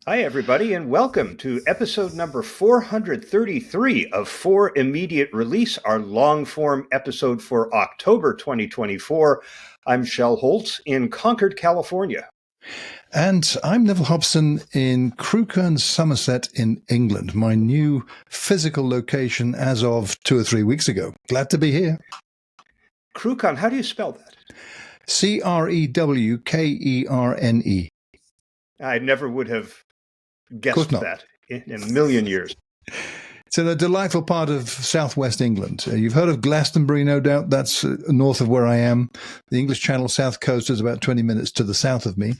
Hi, everybody, and welcome to episode number 433 of For Immediate Release, our long-form episode for October 2024. I'm Shel Holtz in Concord, California. And I'm Neville Hobson in Crewkerne, Somerset in England, my new physical location as of 2 or 3 weeks ago. Glad to be here. Crewkerne, how do you spell that? Crewkerne. I never would have guessed that in a million years. It's in a delightful part of southwest England. You've heard of Glastonbury, no doubt. That's north of where I am. The English Channel south coast is about 20 minutes to the south of me.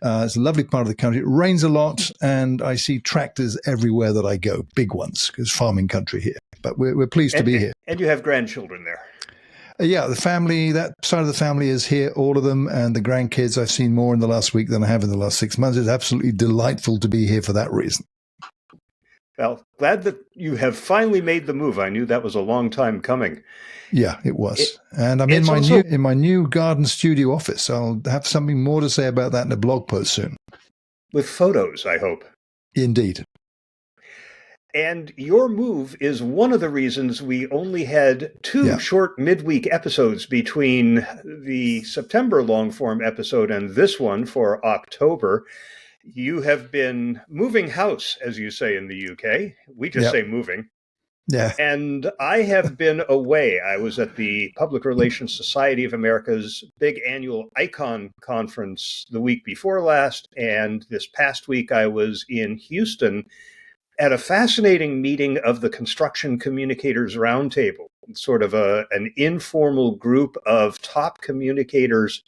It's a lovely part of the country. It rains a lot, and I see tractors everywhere that I go, big ones, because farming country here. But we're pleased to be here. And you have grandchildren there. Yeah, the family, that side of the family is here, all of them, and the grandkids I've seen more in the last week than I have in the last 6 months. It's absolutely delightful to be here for that reason. Well, glad that you have finally made the move. I knew that was a long time coming. Yeah, it was. And I'm in my new garden studio office. I'll have something more to say about that in a blog post soon. With photos, I hope. Indeed. And your move is one of the reasons we only had two short midweek episodes between the September long-form episode and this one for October. You have been moving house, as you say in the UK. We just say moving. Yeah. And I have been away. I was at the Public Relations Society of America's big annual ICON conference the week before last. And this past week I was in Houston at a fascinating meeting of the Construction Communicators Roundtable, sort of an informal group of top communicators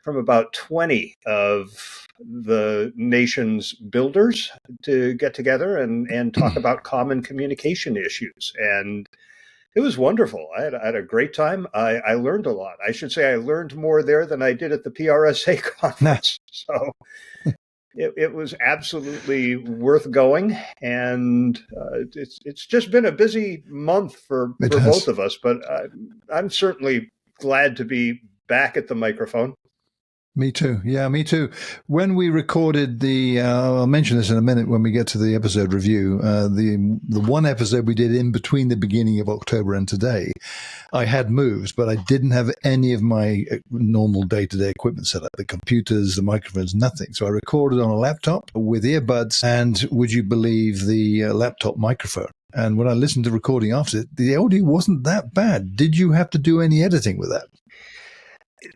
from about 20 of the nation's builders to get together and talk about common communication issues. And it was wonderful. I had a great time. I learned a lot. I should say I learned more there than I did at the PRSA conference. So it was absolutely worth going, and it's just been a busy month for both of us. But I'm certainly glad to be back at the microphone. Me too. Yeah, me too. When we recorded I'll mention this in a minute when we get to the episode review, the one episode we did in between the beginning of October and today, I had moved, but I didn't have any of my normal day-to-day equipment set up, the computers, the microphones, nothing. So I recorded on a laptop with earbuds, and would you believe the laptop microphone? And when I listened to the recording after it, the audio wasn't that bad. Did you have to do any editing with that?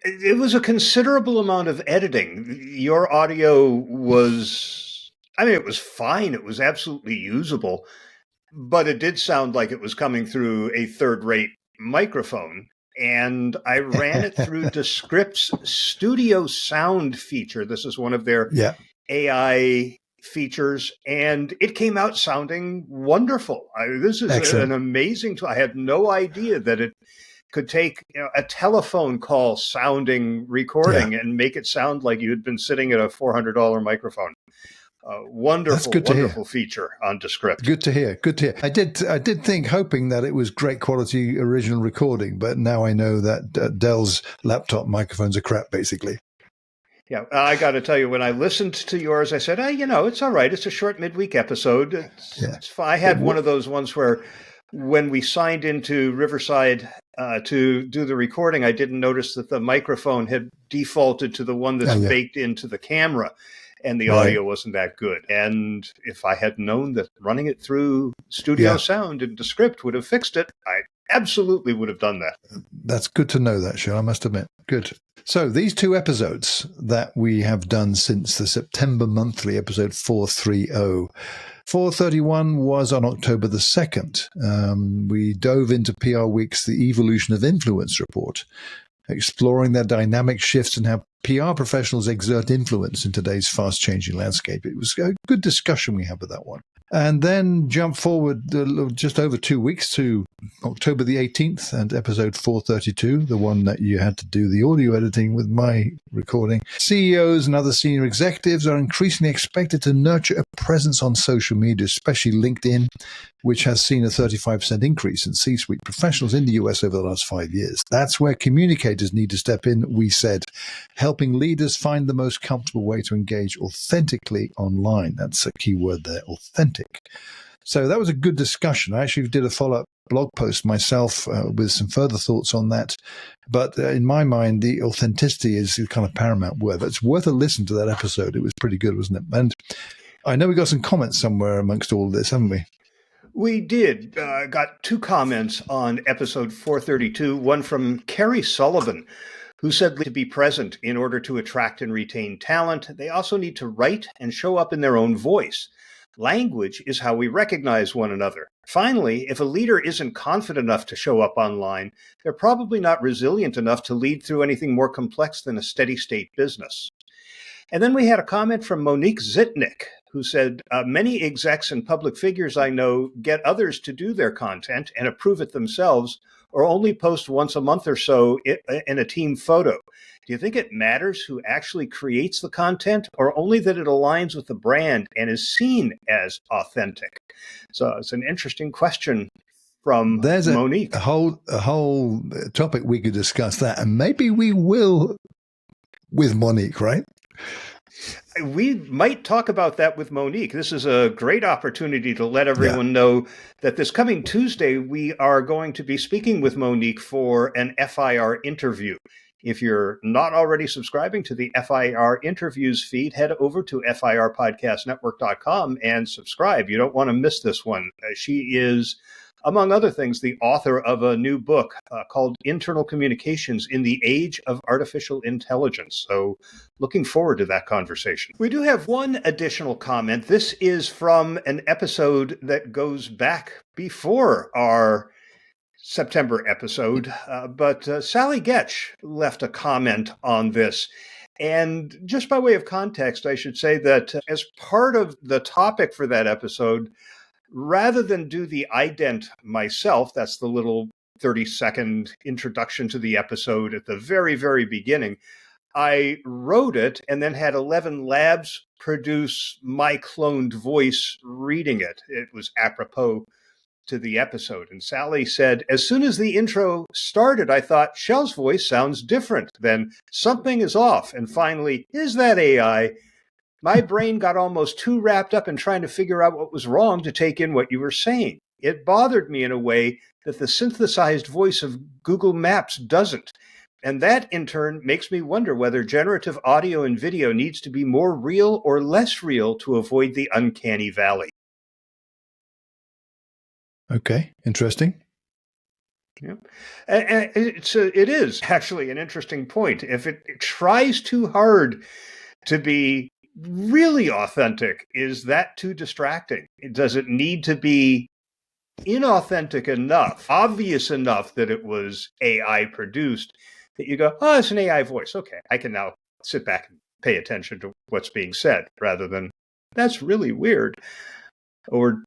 It was a considerable amount of editing. Your audio was, it was fine. It was absolutely usable, but it did sound like it was coming through a third-rate microphone. And I ran it through Descript's Studio Sound feature. This is one of their AI features, and it came out sounding wonderful. This is an amazing tool. I had no idea that it could take a telephone call sounding recording and make it sound like you had been sitting at a $400 microphone. Wonderful feature on Descript. Good to hear. I did think, hoping that it was great quality original recording, but now I know that Dell's laptop microphones are crap, basically. Yeah, I got to tell you, when I listened to yours, I said, it's all right. It's a short midweek episode. It's fine. I had one of those ones where when we signed into Riverside to do the recording, I didn't notice that the microphone had defaulted to the one that's baked into the camera, and the audio wasn't that good. And if I had known that running it through Studio Sound and Descript would have fixed it, I absolutely would have done that. That's good to know that, Shel, I must admit. Good. So these two episodes that we have done since the September monthly, episode 430, 431 was on October the 2nd. We dove into PR Week's The Evolution of Influence report, exploring their dynamic shifts and how PR professionals exert influence in today's fast-changing landscape. It was a good discussion we had with that one. And then jump forward just over 2 weeks to October the 18th and episode 432, the one that you had to do the audio editing with my recording. CEOs and other senior executives are increasingly expected to nurture a presence on social media, especially LinkedIn, which has seen a 35% increase in C-suite professionals in the US over the last 5 years. That's where communicators need to step in, we said, helping leaders find the most comfortable way to engage authentically online. That's a key word there, authentic. So that was a good discussion. I actually did a follow-up blog post myself with some further thoughts on that. But in my mind, the authenticity is kind of paramount word. But it's worth a listen to that episode. It was pretty good, wasn't it? And I know we got some comments somewhere amongst all this, haven't we? We did. Got 2 comments on episode 432, one from Kerry Sullivan, who said to be present in order to attract and retain talent. They also need to write and show up in their own voice. Language is how we recognize one another. Finally, if a leader isn't confident enough to show up online, they're probably not resilient enough to lead through anything more complex than a steady state business. And then we had a comment from Monique Zitnik, who said, many execs and public figures I know get others to do their content and approve it themselves, or only post once a month or so in a team photo. Do you think it matters who actually creates the content, or only that it aligns with the brand and is seen as authentic? So it's an interesting question from Monique. A whole topic we could discuss that, and maybe we will with Monique, right? We might talk about that with Monique. This is a great opportunity to let everyone know that this coming Tuesday, we are going to be speaking with Monique for an FIR interview. If you're not already subscribing to the FIR interviews feed, head over to firpodcastnetwork.com and subscribe. You don't want to miss this one. She is, among other things, the author of a new book called Internal Communications in the Age of Artificial Intelligence. So looking forward to that conversation. We do have one additional comment. This is from an episode that goes back before our September episode, but Sally Getch left a comment on this. And just by way of context, I should say that as part of the topic for that episode, rather than do the ident myself, that's the little 30-second introduction to the episode at the very, very beginning, I wrote it and then had 11 labs produce my cloned voice reading it. It was apropos to the episode. And Sally said, as soon as the intro started, I thought, Shell's voice sounds different. Then something is off. And finally, is that AI? My brain got almost too wrapped up in trying to figure out what was wrong to take in what you were saying. It bothered me in a way that the synthesized voice of Google Maps doesn't. And that, in turn, makes me wonder whether generative audio and video needs to be more real or less real to avoid the uncanny valley. Okay, interesting. Yeah. And it is actually an interesting point. If it tries too hard to be really authentic, is that too distracting? Does it need to be inauthentic enough, obvious enough that it was AI produced, that you go, oh, it's an AI voice. Okay, I can now sit back and pay attention to what's being said, rather than, that's really weird or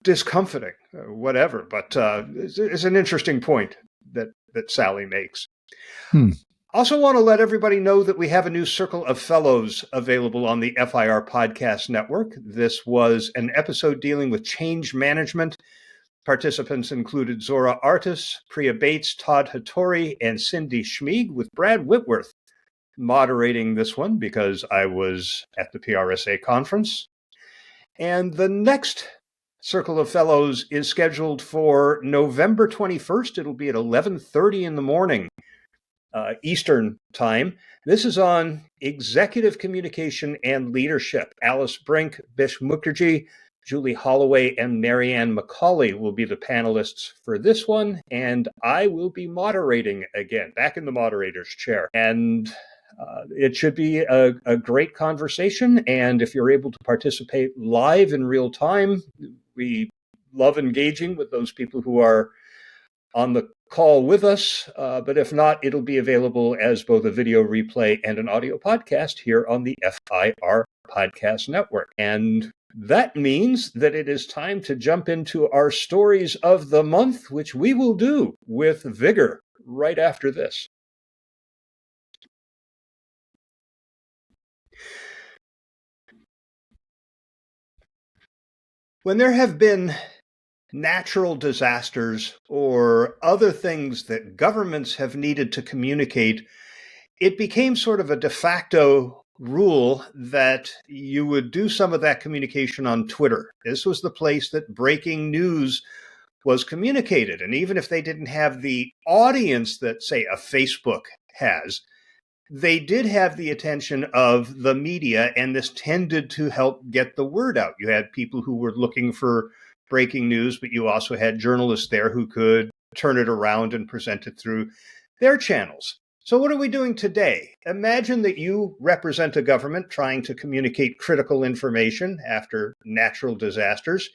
discomforting, or whatever. But it's an interesting point that Sally makes. Also want to let everybody know that we have a new Circle of Fellows available on the FIR Podcast Network. This was an episode dealing with change management. Participants included Zora Artis, Priya Bates, Todd Hattori, and Cindy Schmieg, with Brad Whitworth moderating this one because I was at the PRSA conference. And the next Circle of Fellows is scheduled for November 21st. It'll be at 11:30 in the morning. Eastern time. This is on executive communication and leadership. Alice Brink, Bish Mukherjee, Julie Holloway, and Marianne McCauley will be the panelists for this one, and I will be moderating again, back in the moderator's chair. And it should be a great conversation, and if you're able to participate live in real time, we love engaging with those people who are on the call with us, but if not, it'll be available as both a video replay and an audio podcast here on the FIR Podcast Network. And That means that it is time to jump into our stories of the month, which we will do with vigor right after this. When there have been natural disasters or other things that governments have needed to communicate, it became sort of a de facto rule that you would do some of that communication on Twitter. This was the place that breaking news was communicated. And even if they didn't have the audience that, say, a Facebook has, they did have the attention of the media, and this tended to help get the word out. You had people who were looking for breaking news, but you also had journalists there who could turn it around and present it through their channels. So what are we doing today? Imagine that you represent a government trying to communicate critical information after natural disasters.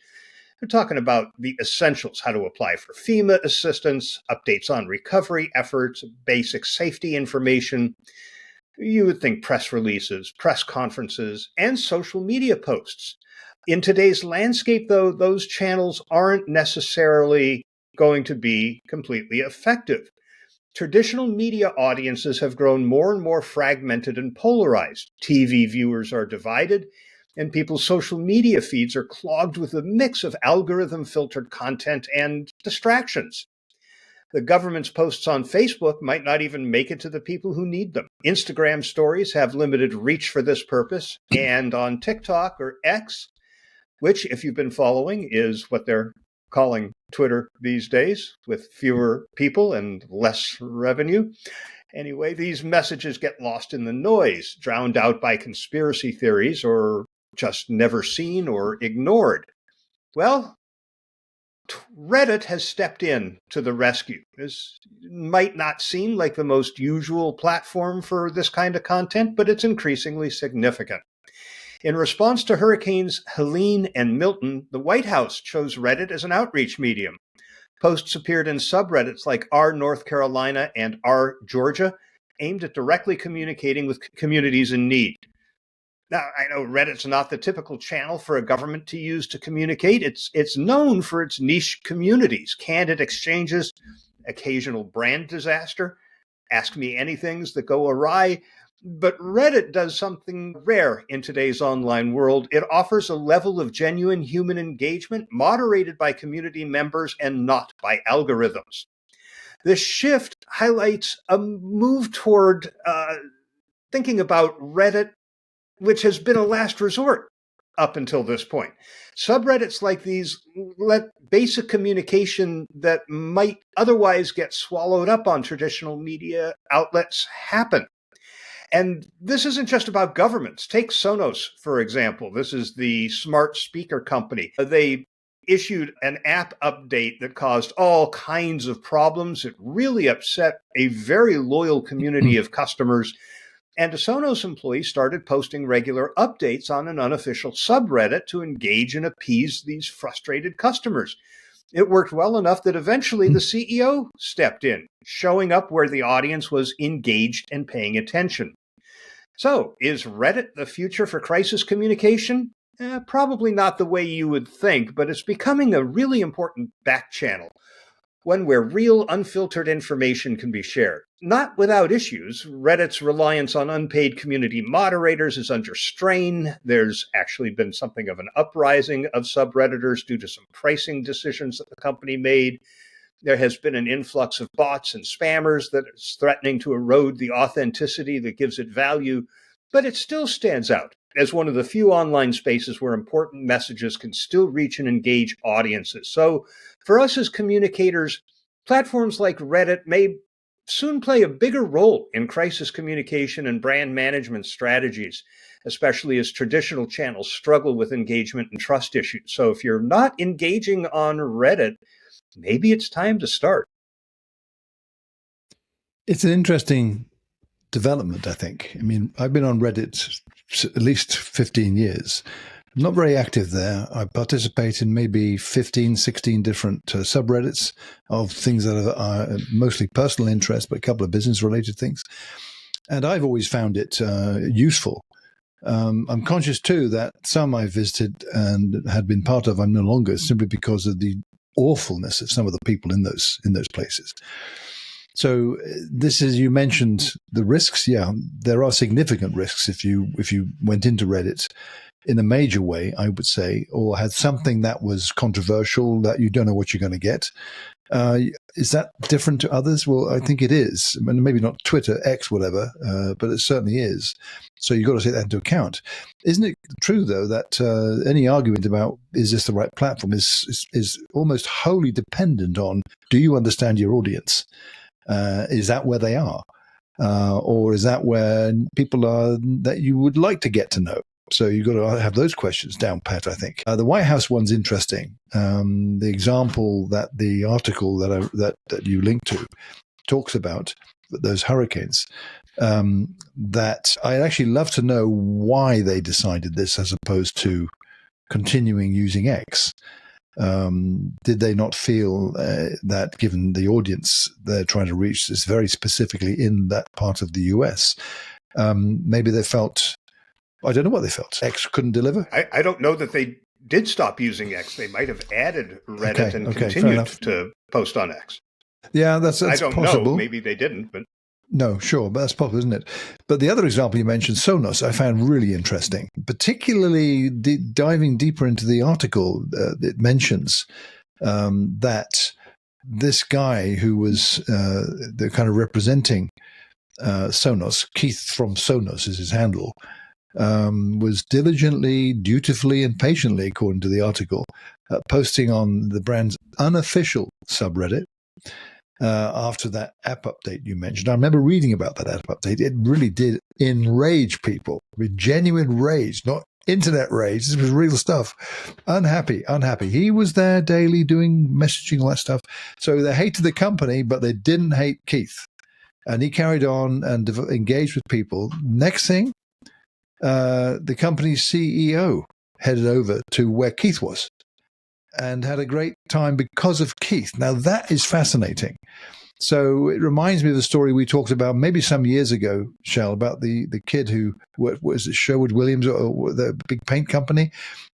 We're talking about the essentials, how to apply for FEMA assistance, updates on recovery efforts, basic safety information. You would think press releases, press conferences, and social media posts. In today's landscape, though, those channels aren't necessarily going to be completely effective. Traditional media audiences have grown more and more fragmented and polarized. TV viewers are divided, and people's social media feeds are clogged with a mix of algorithm-filtered content and distractions. The government's posts on Facebook might not even make it to the people who need them. Instagram stories have limited reach for this purpose, and on TikTok or X, which, if you've been following, is what they're calling Twitter these days, with fewer people and less revenue. Anyway, these messages get lost in the noise, drowned out by conspiracy theories, or just never seen or ignored. Well, Reddit has stepped in to the rescue. This might not seem like the most usual platform for this kind of content, but it's increasingly significant. In response to Hurricanes Helene and Milton, the White House chose Reddit as an outreach medium. Posts appeared in subreddits like R North Carolina and R Georgia, aimed at directly communicating with communities in need. Now, I know Reddit's not the typical channel for a government to use to communicate. It's known for its niche communities, candid exchanges, occasional brand disaster, ask me anythings that go awry. But Reddit does something rare in today's online world. It offers a level of genuine human engagement moderated by community members and not by algorithms. This shift highlights a move toward thinking about Reddit, which has been a last resort up until this point. Subreddits like these let basic communication that might otherwise get swallowed up on traditional media outlets happen. And this isn't just about governments. Take Sonos, for example. This is the smart speaker company. They issued an app update that caused all kinds of problems. It really upset a very loyal community of customers. And a Sonos employee started posting regular updates on an unofficial subreddit to engage and appease these frustrated customers. It worked well enough that eventually the CEO stepped in, showing up where the audience was engaged and paying attention. So, is Reddit the future for crisis communication? Probably not the way you would think, but it's becoming a really important back channel, one where real, unfiltered information can be shared. Not without issues. Reddit's reliance on unpaid community moderators is under strain. There's actually been something of an uprising of subredditors due to some pricing decisions that the company made. There has been an influx of bots and spammers that is threatening to erode the authenticity that gives it value, but it still stands out as one of the few online spaces where important messages can still reach and engage audiences. So for us as communicators, platforms like Reddit may soon play a bigger role in crisis communication and brand management strategies, especially as traditional channels struggle with engagement and trust issues. So if you're not engaging on Reddit, maybe it's time to start. It's an interesting development, I think. I mean, I've been on Reddit at least 15 years. I'm not very active there. I participate in maybe 15, 16 different subreddits of things that are mostly personal interest, but a couple of business-related things. And I've always found it useful I'm conscious too that some I visited and had been part of, I'm no longer, simply because of the awfulness of some of the people in those places. So this is, you mentioned the risks. Yeah, there are significant risks if you went into Reddit in a major way, I would say, or had something that was controversial that you don't know what you're going to get. Is that different to others? Well, I think it is. I mean, maybe not Twitter, X, whatever, but it certainly is. So you've got to take that into account. Isn't it true, though, that any argument about is this the right platform is almost wholly dependent on, do you understand your audience? Is that where they are? Or is that where people are that you would like to get to know? So you've got to have those questions down pat, I think. The White House one's interesting. The example that the article that you linked to talks about, those hurricanes, that I'd actually love to know why they decided this as opposed to continuing using X. Did they not feel that given the audience they're trying to reach is very specifically in that part of the US, maybe they felt, I don't know what they felt, X couldn't deliver? I don't know that they did stop using X. They might have added Reddit and continued to post on X. Yeah, that's I don't possible. know. Maybe they didn't, but... No, sure, but that's possible, isn't it? But the other example you mentioned, Sonos, I found really interesting, particularly diving deeper into the article. It mentions that this guy who was the kind of representing Sonos, Keith from Sonos is his handle, was diligently, dutifully, and patiently, according to the article, posting on the brand's unofficial subreddit. After that app update you mentioned. I remember reading about that app update. It really did enrage people with genuine rage, not internet rage. This was real stuff. Unhappy. He was there daily doing messaging, all that stuff. So they hated the company, but they didn't hate Keith. And he carried on and engaged with people. Next thing, the company's CEO headed over to where Keith was and had a great time because of Keith. Now, that is fascinating. So it reminds me of the story we talked about maybe some years ago, Shell, about the kid who was it Sherwood Williams or the big paint company,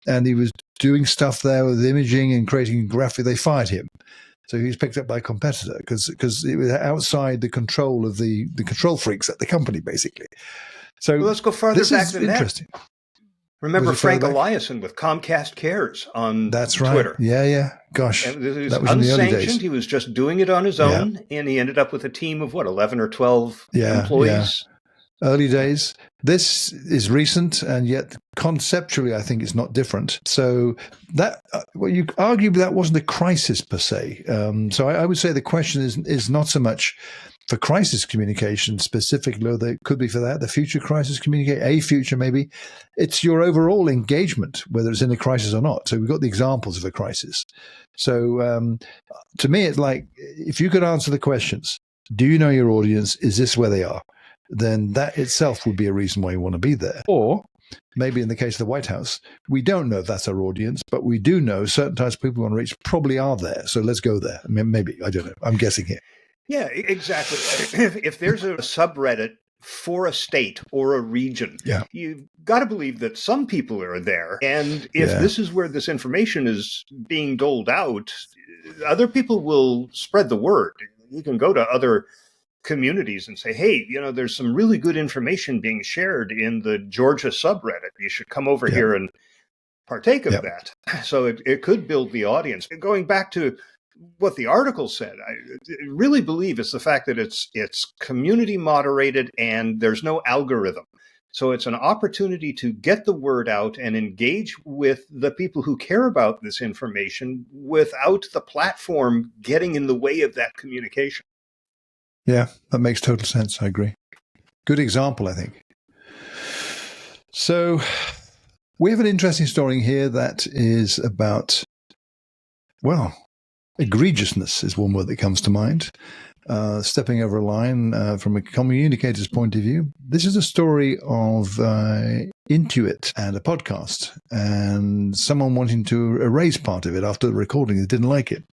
and he was doing stuff there with imaging and creating graphic. They fired him. So he was picked up by a competitor because it was outside the control of the control freaks at the company, basically. So let's go farther back than interesting. That. Remember Frank Eliason with Comcast Cares on That's right. Twitter. Yeah. Gosh, that was in the early days. He was just doing it on his own, and he ended up with a team of 11 or 12 employees. Yeah. Early days. This is recent, and yet conceptually, I think it's not different. So that, you argue that wasn't a crisis per se. So I would say the question is not so much for crisis communication specifically, although it could be for that, the future crisis communicate, a future maybe. It's your overall engagement, whether it's in a crisis or not. So we've got the examples of a crisis. So to me, it's like, if you could answer the questions, do you know your audience? Is this where they are? Then that itself would be a reason why you want to be there. Or maybe in the case of the White House, we don't know if that's our audience, but we do know certain types of people we want to reach probably are there. So let's go there. Maybe, I don't know. I'm guessing here. Yeah, exactly. If there's a subreddit for a state or a region, you've got to believe that some people are there. And if this is where this information is being doled out, other people will spread the word. You can go to other communities and say, hey, there's some really good information being shared in the Georgia subreddit. You should come over here and partake of that. So it could build the audience. Going back to what the article said, I really believe it's the fact that it's community moderated and there's no algorithm. So it's an opportunity to get the word out and engage with the people who care about this information without the platform getting in the way of that communication. Yeah, that makes total sense. I agree. Good example, I think. So we have an interesting story here that is about, egregiousness is one word that comes to mind. Stepping over a line from a communicator's point of view. This is a story of Intuit and a podcast, and someone wanting to erase part of it after the recording. They didn't like it.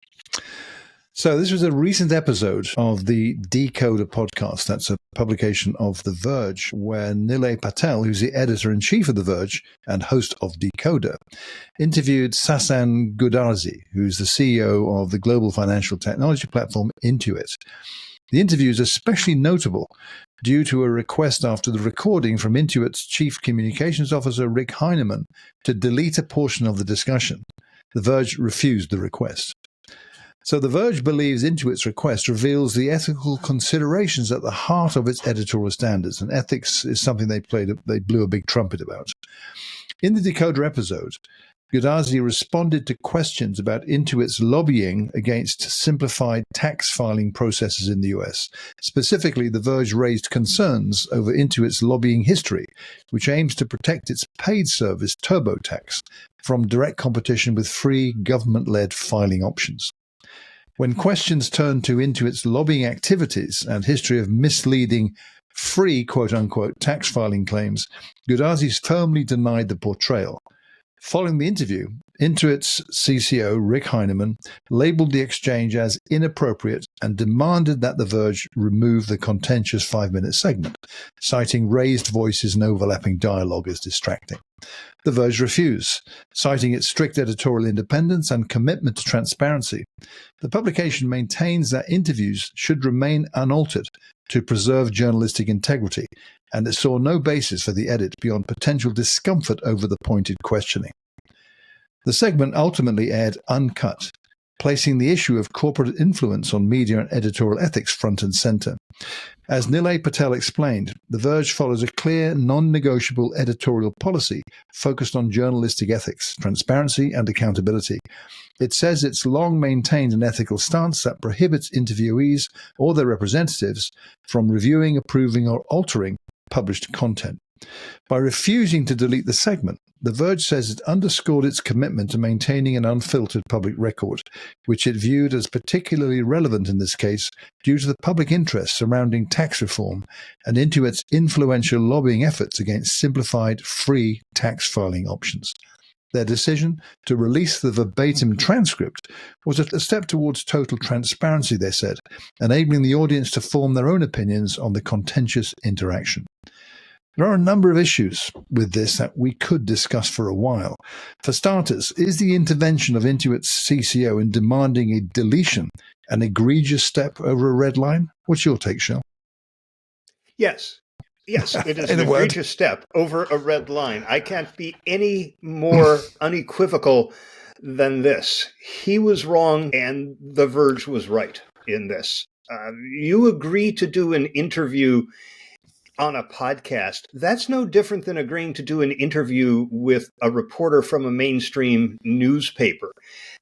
So this was a recent episode of the Decoder podcast. That's a publication of The Verge, where Nilay Patel, who's the editor-in-chief of The Verge and host of Decoder, interviewed Sasan Goodarzi, who's the CEO of the global financial technology platform Intuit. The interview is especially notable due to a request after the recording from Intuit's Chief Communications Officer, Rick Heinemann, to delete a portion of the discussion. The Verge refused the request. So The Verge believes Intuit's request reveals the ethical considerations at the heart of its editorial standards, and ethics is something they blew a big trumpet about. In the Decoder episode, Goodarzi responded to questions about Intuit's lobbying against simplified tax filing processes in the US. Specifically, The Verge raised concerns over Intuit's lobbying history, which aims to protect its paid service TurboTax from direct competition with free government-led filing options. When questions turned to Intuit's lobbying activities and history of misleading free quote-unquote tax filing claims, Goodarzi firmly denied the portrayal. Following the interview, Intuit's CCO, Rick Heinemann, labeled the exchange as inappropriate and demanded that The Verge remove the contentious 5-minute segment, citing raised voices and overlapping dialogue as distracting. The Verge refused, citing its strict editorial independence and commitment to transparency. The publication maintains that interviews should remain unaltered to preserve journalistic integrity, and it saw no basis for the edit beyond potential discomfort over the pointed questioning. The segment ultimately aired uncut, placing the issue of corporate influence on media and editorial ethics front and center. As Nilay Patel explained, The Verge follows a clear, non-negotiable editorial policy focused on journalistic ethics, transparency, and accountability. It says it's long maintained an ethical stance that prohibits interviewees or their representatives from reviewing, approving, or altering published content. By refusing to delete the segment, The Verge says it underscored its commitment to maintaining an unfiltered public record, which it viewed as particularly relevant in this case due to the public interest surrounding tax reform and Intuit's influential lobbying efforts against simplified, free tax filing options. Their decision to release the verbatim transcript was a step towards total transparency, they said, enabling the audience to form their own opinions on the contentious interaction. There are a number of issues with this that we could discuss for a while. For starters, is the intervention of Intuit's CCO in demanding a deletion an egregious step over a red line? What's your take, Shel? Yes, it is an egregious step over a red line. I can't be any more unequivocal than this. He was wrong and The Verge was right in this. You agree to do an interview on a podcast. That's no different than agreeing to do an interview with a reporter from a mainstream newspaper.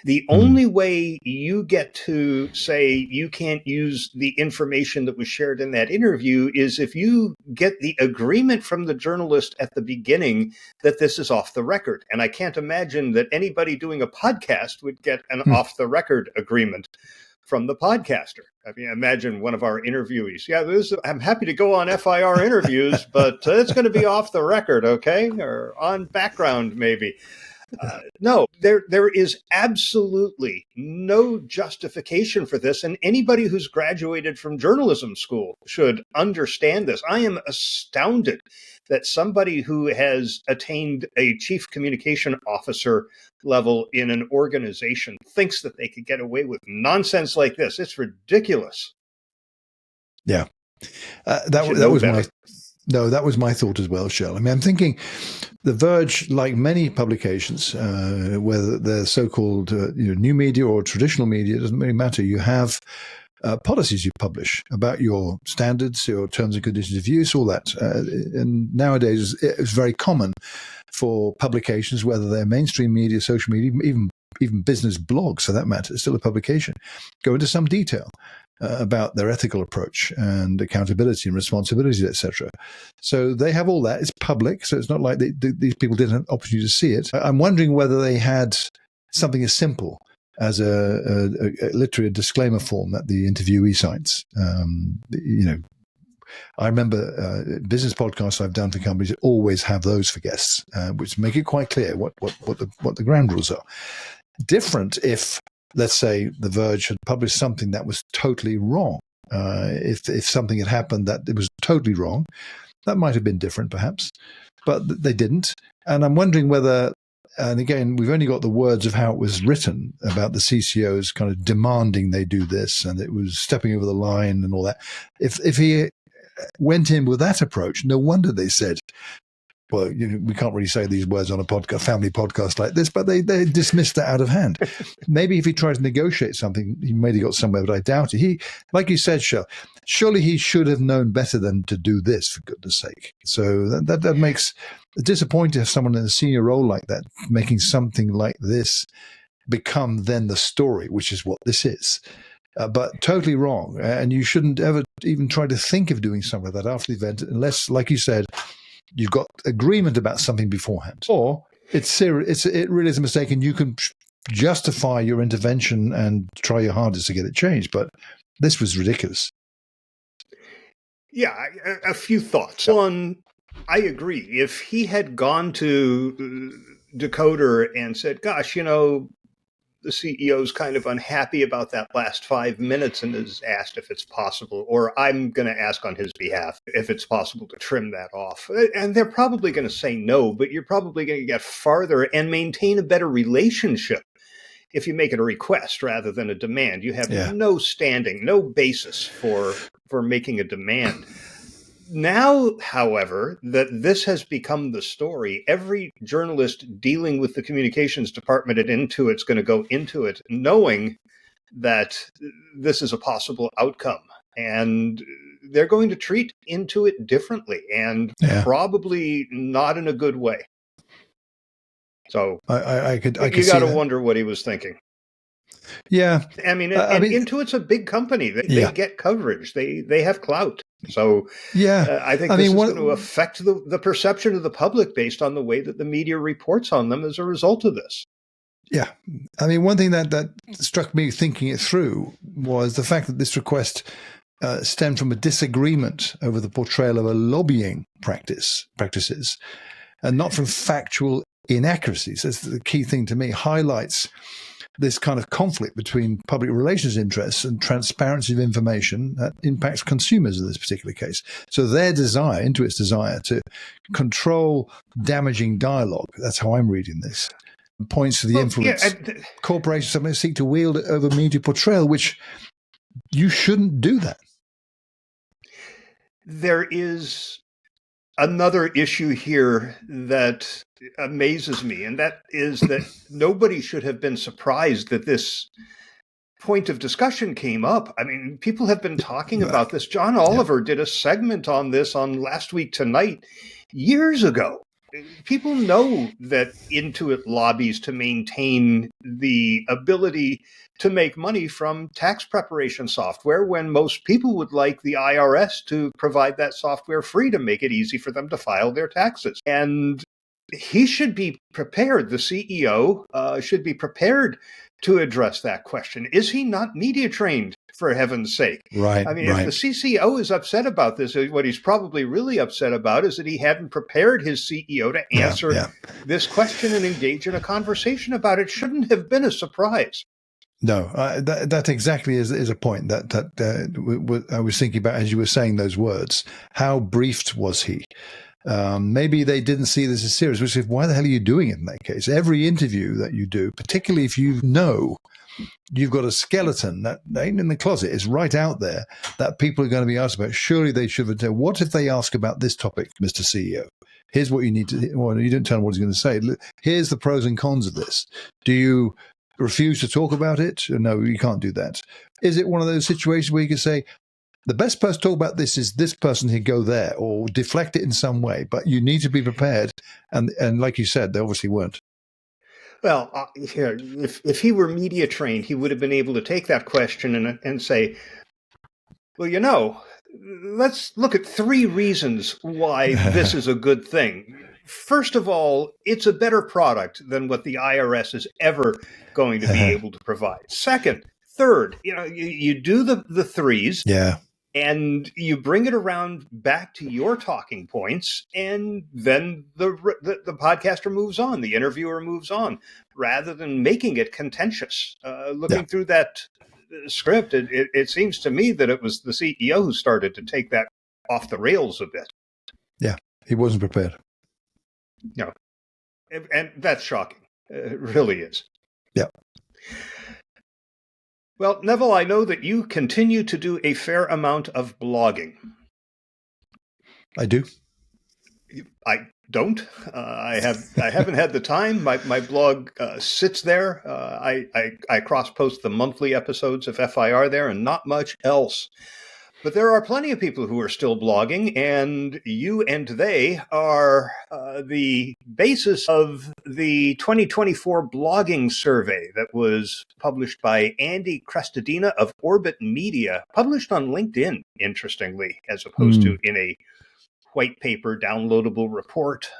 The only way you get to say you can't use the information that was shared in that interview is if you get the agreement from the journalist at the beginning that this is off the record. And I can't imagine that anybody doing a podcast would get an off the record agreement from the podcaster. I mean, imagine one of our interviewees. Yeah, I'm happy to go on FIR interviews, but it's going to be off the record, okay? Or on background, maybe. No, there is absolutely no justification for this. And anybody who's graduated from journalism school should understand this. I am astounded that somebody who has attained a chief communication officer level in an organization thinks that they could get away with nonsense like this. It's ridiculous. Yeah, that was my thought as well, Shel. I mean, I'm thinking The Verge, like many publications, whether they're so-called new media or traditional media, it doesn't really matter. You have policies you publish about your standards, your terms and conditions of use, all that. And nowadays, it's very common for publications, whether they're mainstream media, social media, even business blogs, for that matter, it's still a publication, go into some detail about their ethical approach and accountability and responsibility, etc. So they have all that. It's public, so it's not like these people didn't have an opportunity to see it. I'm wondering whether they had something as simple as literally a disclaimer form that the interviewee signs. I remember business podcasts I've done for companies that always have those for guests, which make it quite clear what the ground rules are. Different if let's say The Verge had published something that was totally wrong. If something had happened that it was totally wrong, that might have been different, perhaps, but they didn't. And I'm wondering whether, and again, we've only got the words of how it was written about the CCOs kind of demanding they do this, and it was stepping over the line and all that. If he went in with that approach, no wonder they said, well, we can't really say these words on a podcast, family podcast like this, but they dismissed that out of hand. Maybe if he tried to negotiate something, he maybe got somewhere, but I doubt it. He, like you said, surely he should have known better than to do this, for goodness sake. So that makes it disappointing to have someone in a senior role like that making something like this become then the story, which is what this is. But totally wrong. And you shouldn't ever even try to think of doing something like that after the event, unless, like you said, you've got agreement about something beforehand, or it's serious. It really is a mistake, and you can justify your intervention and try your hardest to get it changed. But this was ridiculous. Yeah, a few thoughts. One, I agree. If he had gone to Decoder and said, "Gosh, the CEO's kind of unhappy about that last 5 minutes," and has asked if it's possible, or I'm going to ask on his behalf if it's possible to trim that off. And they're probably going to say no, but you're probably going to get farther and maintain a better relationship if you make it a request rather than a demand. You have no standing, no basis for making a demand. Now, however, that this has become the story, every journalist dealing with the communications department at Intuit is going to go into it knowing that this is a possible outcome. And they're going to treat Intuit differently, and probably not in a good way. So I could you got to wonder what he was thinking. Yeah. I mean, Intuit's a big company. They get coverage. They have clout. So I think this is going to affect the perception of the public based on the way that the media reports on them as a result of this. Yeah. I mean, one thing that struck me thinking it through was the fact that this request stemmed from a disagreement over the portrayal of a lobbying practices, and not from factual inaccuracies. That's the key thing to me. Highlights this kind of conflict between public relations interests and transparency of information that impacts consumers in this particular case. So their desire, Intuit's desire to control damaging dialogue, that's how I'm reading this, points to the influence corporations sometimes seek to wield over media portrayal, which you shouldn't do that. There is another issue here that amazes me, and that is that nobody should have been surprised that this point of discussion came up. I mean, people have been talking about this. John Oliver did a segment on this on Last Week Tonight years ago. People know that Intuit lobbies to maintain the ability to make money from tax preparation software, when most people would like the IRS to provide that software free to make it easy for them to file their taxes. And he should be prepared. The CEO should be prepared to address that question. Is he not media trained, for heaven's sake? Right. I mean, if the CCO is upset about this, what he's probably really upset about is that he hadn't prepared his CEO to answer this question and engage in a conversation about it. Shouldn't have been a surprise. No, that exactly is a point that I was thinking about as you were saying those words. How briefed was he? Maybe they didn't see this as serious, which is why the hell are you doing it in that case? Every interview that you do, particularly if you know you've got a skeleton that ain't in the closet, is right out there that people are going to be asked about, surely they should have told, what if they ask about this topic, Mr. CEO? Here's what you need to, well, you don't tell them what he's going to say. Here's the pros and cons of this. Do you refuse to talk about it? No, you can't do that. Is it one of those situations where you can say, the best person to talk about this is this person here, go there, or deflect it in some way, but you need to be prepared. And like you said, they obviously weren't. Well, if he were media trained, he would have been able to take that question and say, well, let's look at 3 reasons why this is a good thing. First of all, it's a better product than what the IRS is ever going to be able to provide. Second, third, you do the 3s. Yeah. and you bring it around back to your talking points, and then the podcaster moves on, the interviewer moves on, rather than making it contentious. Looking through that script, it seems to me that it was the CEO who started to take that off the rails a bit. Yeah, he wasn't prepared. No, and that's shocking. It really is. Yeah. Well, Neville, I know that you continue to do a fair amount of blogging. I do. I don't. I haven't had the time. My blog sits there. I cross-post the monthly episodes of FIR there, and not much else. But there are plenty of people who are still blogging, and you and they are the basis of the 2024 blogging survey that was published by Andy Crestodina of Orbit Media, published on LinkedIn, interestingly, as opposed to in a white paper downloadable report,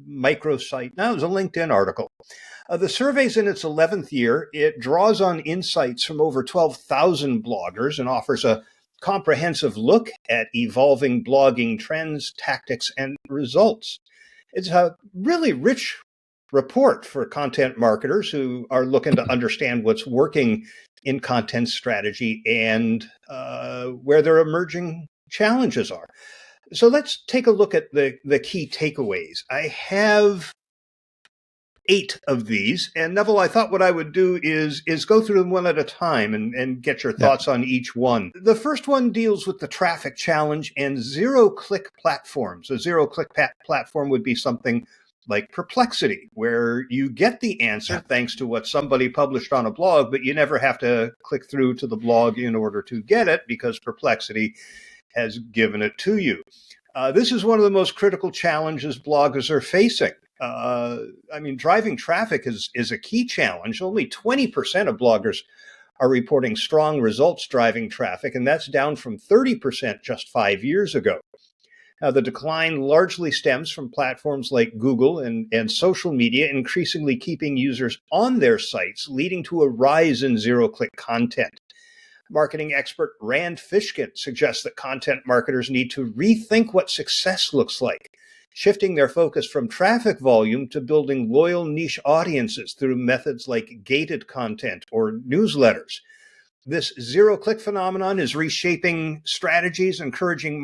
microsite. No, it was a LinkedIn article. The survey's in its 11th year. It draws on insights from over 12,000 bloggers and offers a comprehensive look at evolving blogging trends, tactics, and results. It's a really rich report for content marketers who are looking to understand what's working in content strategy and where their emerging challenges are. So let's take a look at the key takeaways. I have 8 of these. And Neville, I thought what I would do is go through them one at a time and get your thoughts on each one. The first one deals with the traffic challenge and zero-click platforms. A zero-click platform would be something like Perplexity, where you get the answer thanks to what somebody published on a blog, but you never have to click through to the blog in order to get it because Perplexity has given it to you. This is one of the most critical challenges bloggers are facing. Driving traffic is a key challenge. Only 20% of bloggers are reporting strong results driving traffic, and that's down from 30% just 5 years ago. Now, the decline largely stems from platforms like Google and social media increasingly keeping users on their sites, leading to a rise in zero-click content. Marketing expert Rand Fishkin suggests that content marketers need to rethink what success looks like, shifting their focus from traffic volume to building loyal niche audiences through methods like gated content or newsletters. This zero-click phenomenon is reshaping strategies, encouraging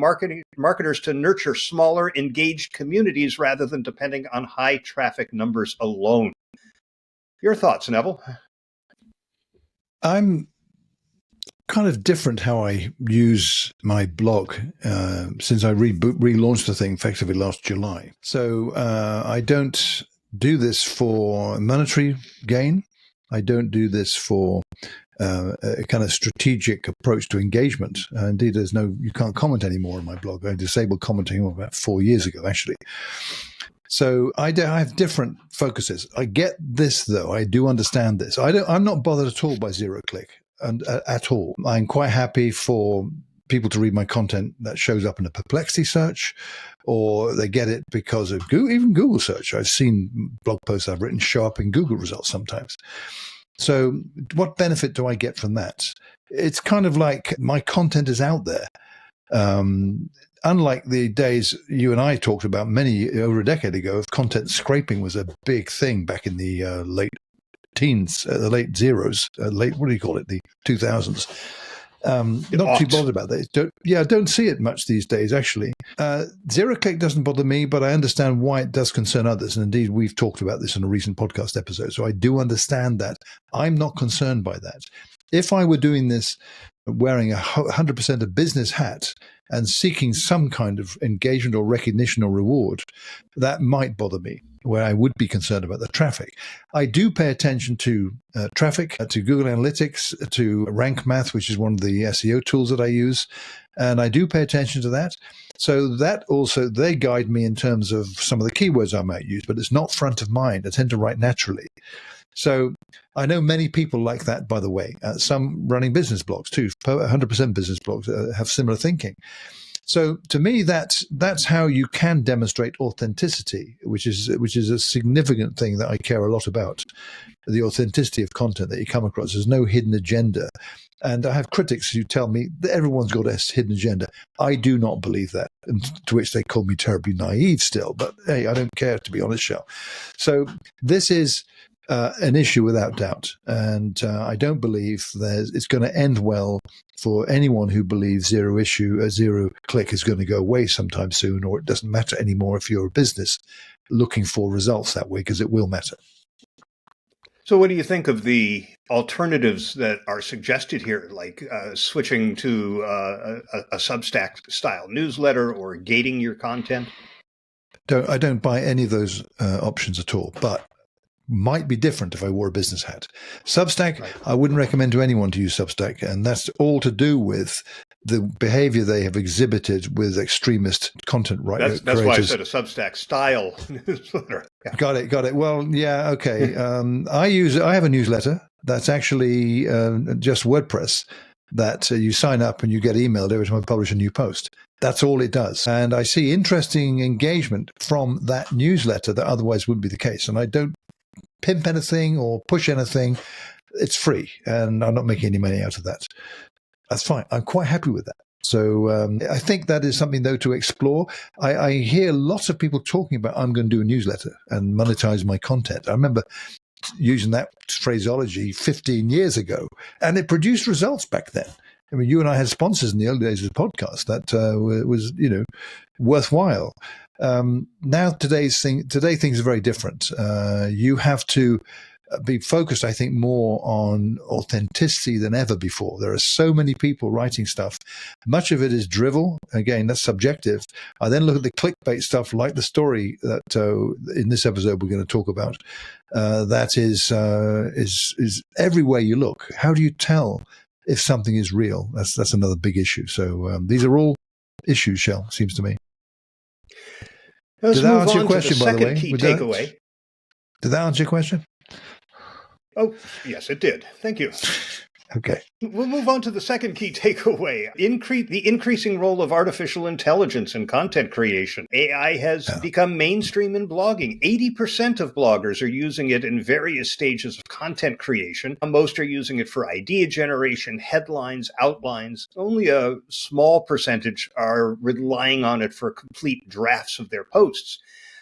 marketers to nurture smaller, engaged communities rather than depending on high traffic numbers alone. Your thoughts, Neville? I'm kind of different how I use my blog since I relaunched the thing effectively last July. So I don't do this for monetary gain. I don't do this for a kind of strategic approach to engagement. Indeed, you can't comment anymore on my blog. I disabled commenting about 4 years ago, actually. So I have different focuses. I get this, though. I do understand this. I'm not bothered at all by zero-click. And at all. I'm quite happy for people to read my content that shows up in a Perplexity search, or they get it because of even Google search. I've seen blog posts I've written show up in Google results sometimes. So what benefit do I get from that? It's kind of like my content is out there. Unlike the days you and I talked about over a decade ago, of content scraping was a big thing back in the late teens, the late zeros, what do you call it, the 2000s. Not too bothered about that. Don't see it much these days, actually. Zero-click doesn't bother me, but I understand why it does concern others. And indeed, we've talked about this in a recent podcast episode. So I do understand that. I'm not concerned by that. If I were doing this wearing 100% a business hat and seeking some kind of engagement or recognition or reward, that might bother me, where I would be concerned about the traffic. I do pay attention to traffic, to Google Analytics, to Rank Math, which is one of the SEO tools that I use. And I do pay attention to that. So that also, they guide me in terms of some of the keywords I might use, but it's not front of mind. I tend to write naturally. So I know many people like that, by the way. Some running business blogs too, 100% business blogs have similar thinking. So to me, that's how you can demonstrate authenticity, which is a significant thing that I care a lot about. The authenticity of content that you come across. There's no hidden agenda. And I have critics who tell me that everyone's got a hidden agenda. I do not believe that, and to which they call me terribly naive still. But hey, I don't care, to be honest, Shell. So this is an issue without doubt. And I don't believe it's going to end well for anyone who believes zero click is going to go away sometime soon, or it doesn't matter anymore if you're a business looking for results that way, because it will matter. So what do you think of the alternatives that are suggested here, like switching to a Substack-style newsletter or gating your content? I don't buy any of those options at all, but might be different if I wore a business hat. Substack, right. I wouldn't recommend to anyone to use Substack, and that's all to do with the behavior they have exhibited with extremist content writers. That's why I said a Substack style newsletter. Yeah. Got it. Well, yeah, okay. I have a newsletter that's actually just WordPress that you sign up and you get emailed every time I publish a new post. That's all it does. And I see interesting engagement from that newsletter that otherwise wouldn't be the case. And I don't pimp anything or push anything. It's free, and I'm not making any money out of that. That's fine. I'm quite happy with that. So I think that is something, though, to explore. I hear lots of people talking about, I'm going to do a newsletter and monetize my content. I remember using that phraseology 15 years ago, and it produced results back then. I mean, you and I had sponsors in the early days of the podcast. That was, worthwhile. Now, today things are very different. You have to be focused, I think, more on authenticity than ever before. There are so many people writing stuff. Much of it is drivel. Again, that's subjective. I then look at the clickbait stuff, like the story that in this episode we're going to talk about. That is everywhere you look. How do you tell if something is real? That's another big issue. So these are all issues, Shell, seems to me. Did that answer your question, by the way? Key takeaway. Did that answer your question? Oh, yes, it did. Thank you. Okay. We'll move on to the second key takeaway. The increasing role of artificial intelligence in content creation. AI has become mainstream in blogging. 80% of bloggers are using it in various stages of content creation. Most are using it for idea generation, headlines, outlines. Only a small percentage are relying on it for complete drafts of their posts.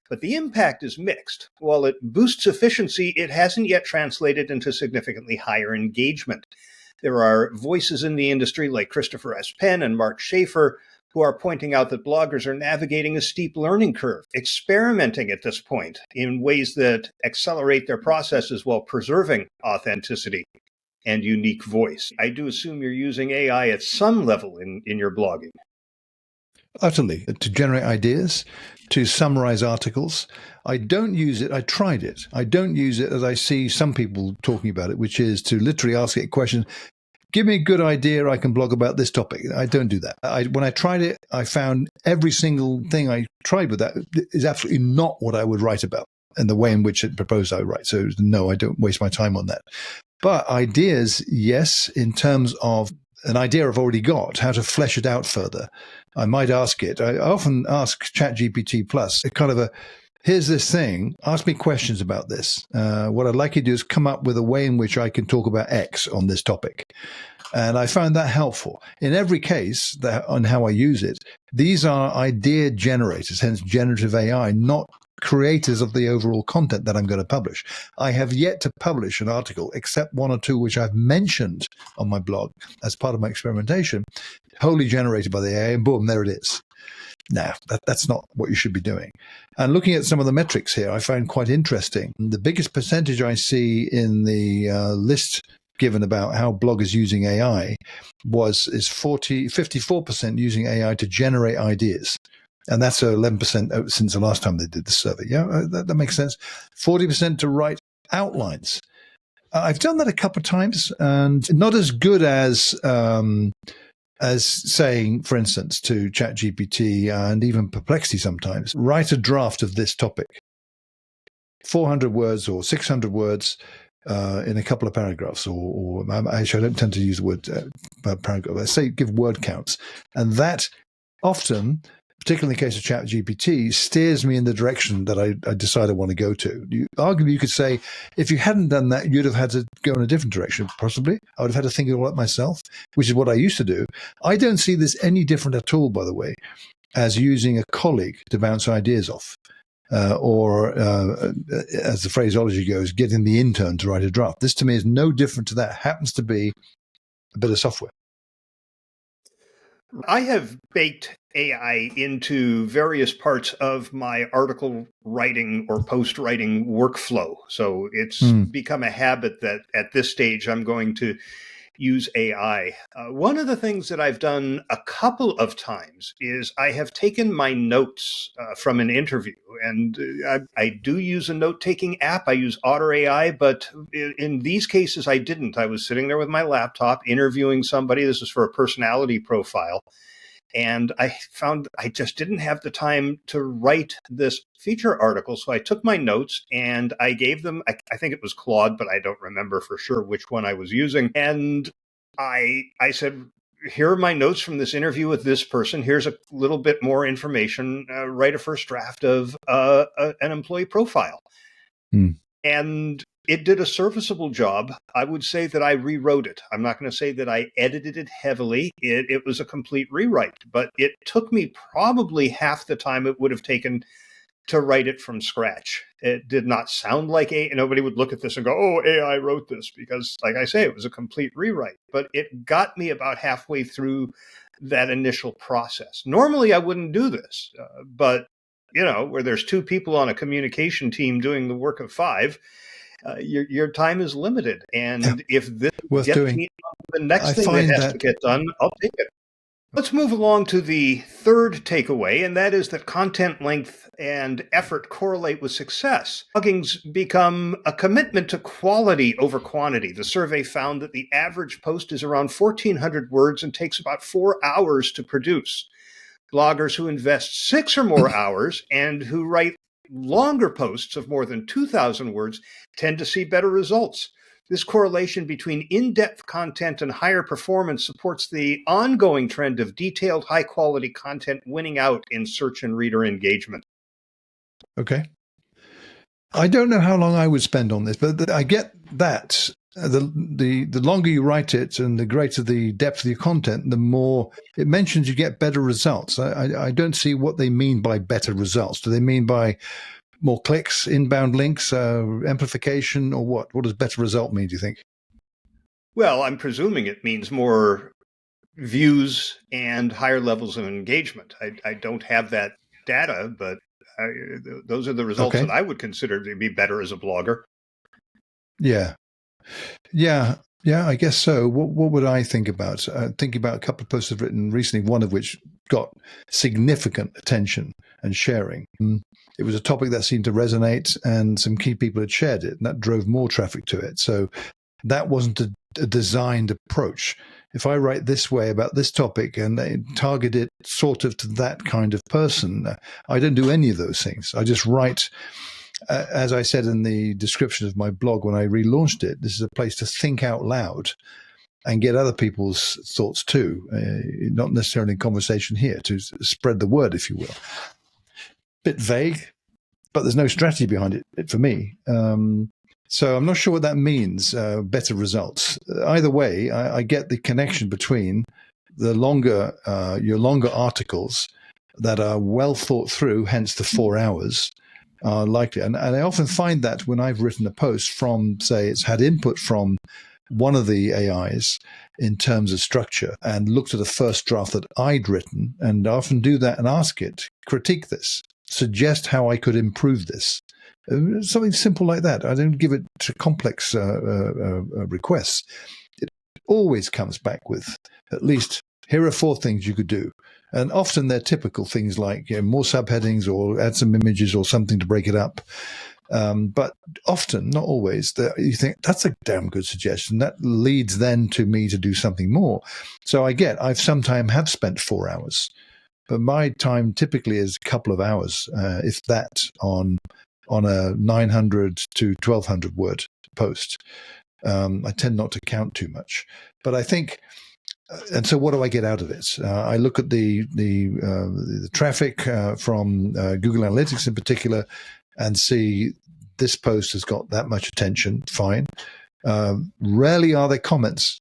But the impact is mixed. While it boosts efficiency, it hasn't yet translated into significantly higher engagement. There are voices in the industry like Christopher S. Penn and Mark Schaefer who are pointing out that bloggers are navigating a steep learning curve, experimenting at this point in ways that accelerate their processes while preserving authenticity and unique voice. I do assume you're using AI at some level in your blogging. Utterly. To generate ideas, to summarize articles. I don't use it. I tried it. I don't use it as I see some people talking about it, which is to literally ask it a question. Give me a good idea. I can blog about this topic. I don't do that. When I tried it, I found every single thing I tried with that is absolutely not what I would write about and the way in which it proposed I write. So no, I don't waste my time on that. But ideas, yes, in terms of an idea I've already got, how to flesh it out further. I might ask it. I often ask ChatGPT Plus, here's this thing, ask me questions about this. What I'd like you to do is come up with a way in which I can talk about X on this topic. And I found that helpful. In every case, on how I use it, these are idea generators, hence generative AI, not creators of the overall content that I'm going to publish. I have yet to publish an article, except one or two which I've mentioned on my blog as part of my experimentation, wholly generated by the AI, and boom, there it is. Now, that's not what you should be doing. And looking at some of the metrics here, I find quite interesting. The biggest percentage I see in the list given about how bloggers using AI is 54% using AI to generate ideas. And that's 11% since the last time they did the survey. Yeah, that makes sense. 40% to write outlines. I've done that a couple of times, and not as good as saying, for instance, to ChatGPT and even Perplexity sometimes, write a draft of this topic. 400 words or 600 words in a couple of paragraphs, or actually I don't tend to use the word paragraph. I say give word counts. And that often, particularly in the case of ChatGPT, steers me in the direction that I decide I want to go to. Arguably, you could say, if you hadn't done that, you'd have had to go in a different direction, possibly. I would have had to think it all up myself, which is what I used to do. I don't see this any different at all, by the way, as using a colleague to bounce ideas off. Or as the phraseology goes, getting the intern to write a draft. This to me is no different to that. It happens to be a bit of software. I have baked AI into various parts of my article writing or post writing workflow. So it's become a habit that at this stage I'm going to use AI. One of the things that I've done a couple of times is I have taken my notes from an interview, and I do use a note-taking app. I use Otter AI, but in these cases I didn't. I was sitting there with my laptop interviewing somebody. This is for a personality profile. And I found I just didn't have the time to write this feature article. So I took my notes and I gave them, I think it was Claude, but I don't remember for sure which one I was using. And I said, here are my notes from this interview with this person. Here's a little bit more information. Write a first draft of an employee profile. And it did a serviceable job. I would say that I rewrote it. I'm not going to say that I edited it heavily. It was a complete rewrite, but it took me probably half the time it would have taken to write it from scratch. It did not sound like nobody would look at this and go, oh, AI wrote this, because like I say, it was a complete rewrite, but it got me about halfway through that initial process. Normally I wouldn't do this, but where there's two people on a communication team doing the work of five, your time is limited. And if this gets me the next thing that has to get done, I'll take it. Let's move along to the third takeaway, and that is that content length and effort correlate with success. Blogging's become a commitment to quality over quantity. The survey found that the average post is around 1,400 words and takes about 4 hours to produce. Bloggers who invest 6 or more hours and who write longer posts of more than 2,000 words tend to see better results. This correlation between in-depth content and higher performance supports the ongoing trend of detailed, high-quality content winning out in search and reader engagement. Okay. I don't know how long I would spend on this, but I get that. The longer you write it and the greater the depth of your content, the more it mentions you get better results. I don't see what they mean by better results. Do they mean by more clicks, inbound links, amplification, or what? What does better result mean, do you think? Well, I'm presuming it means more views and higher levels of engagement. I don't have that data, but those are the results that I would consider to be better as a blogger. Yeah, I guess so. What would I think about? Thinking about a couple of posts I've written recently, one of which got significant attention and sharing. It was a topic that seemed to resonate, and some key people had shared it, and that drove more traffic to it. So that wasn't a designed approach. If I write this way about this topic and target it sort of to that kind of person, I don't do any of those things. I just write. As I said in the description of my blog when I relaunched it, this is a place to think out loud and get other people's thoughts too, not necessarily in conversation here, to spread the word, if you will. Bit vague, but there's no strategy behind it for me. So I'm not sure what that means, better results. Either way, I get the connection between the longer, your longer articles that are well thought through, hence the 4 hours, are likely. And I often find that when I've written a post from, say, it's had input from one of the AIs in terms of structure and looked at a first draft that I'd written, and I often do that and ask it, critique this, suggest how I could improve this. Something simple like that. I don't give it to complex requests. It always comes back with at least, here are 4 things you could do. And often they're typical things like more subheadings or add some images or something to break it up. But often, not always, you think that's a damn good suggestion. That leads then to me to do something more. So I've sometimes have spent 4 hours, but my time typically is a couple of hours, if that, on a 900 to 1200 word post. I tend not to count too much, but I think And so, what do I get out of it? I look at the traffic from Google Analytics in particular, and see this post has got that much attention. Fine. Rarely are there comments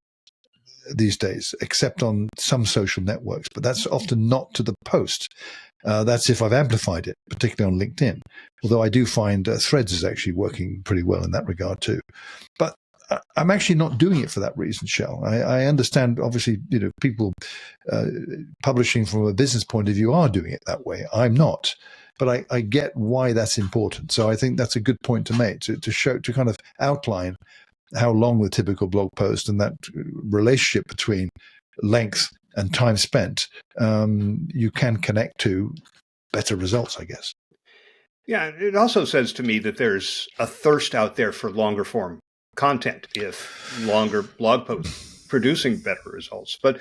these days, except on some social networks, but that's often not to the post. That's if I've amplified it, particularly on LinkedIn. Although I do find Threads is actually working pretty well in that regard too. But I'm actually not doing it for that reason, Shell. I understand, obviously, people publishing from a business point of view are doing it that way. I'm not. But I get why that's important. So I think that's a good point to make, to kind of outline how long the typical blog post and that relationship between length and time spent, you can connect to better results, I guess. Yeah, it also says to me that there's a thirst out there for longer form content, if longer blog posts producing better results. But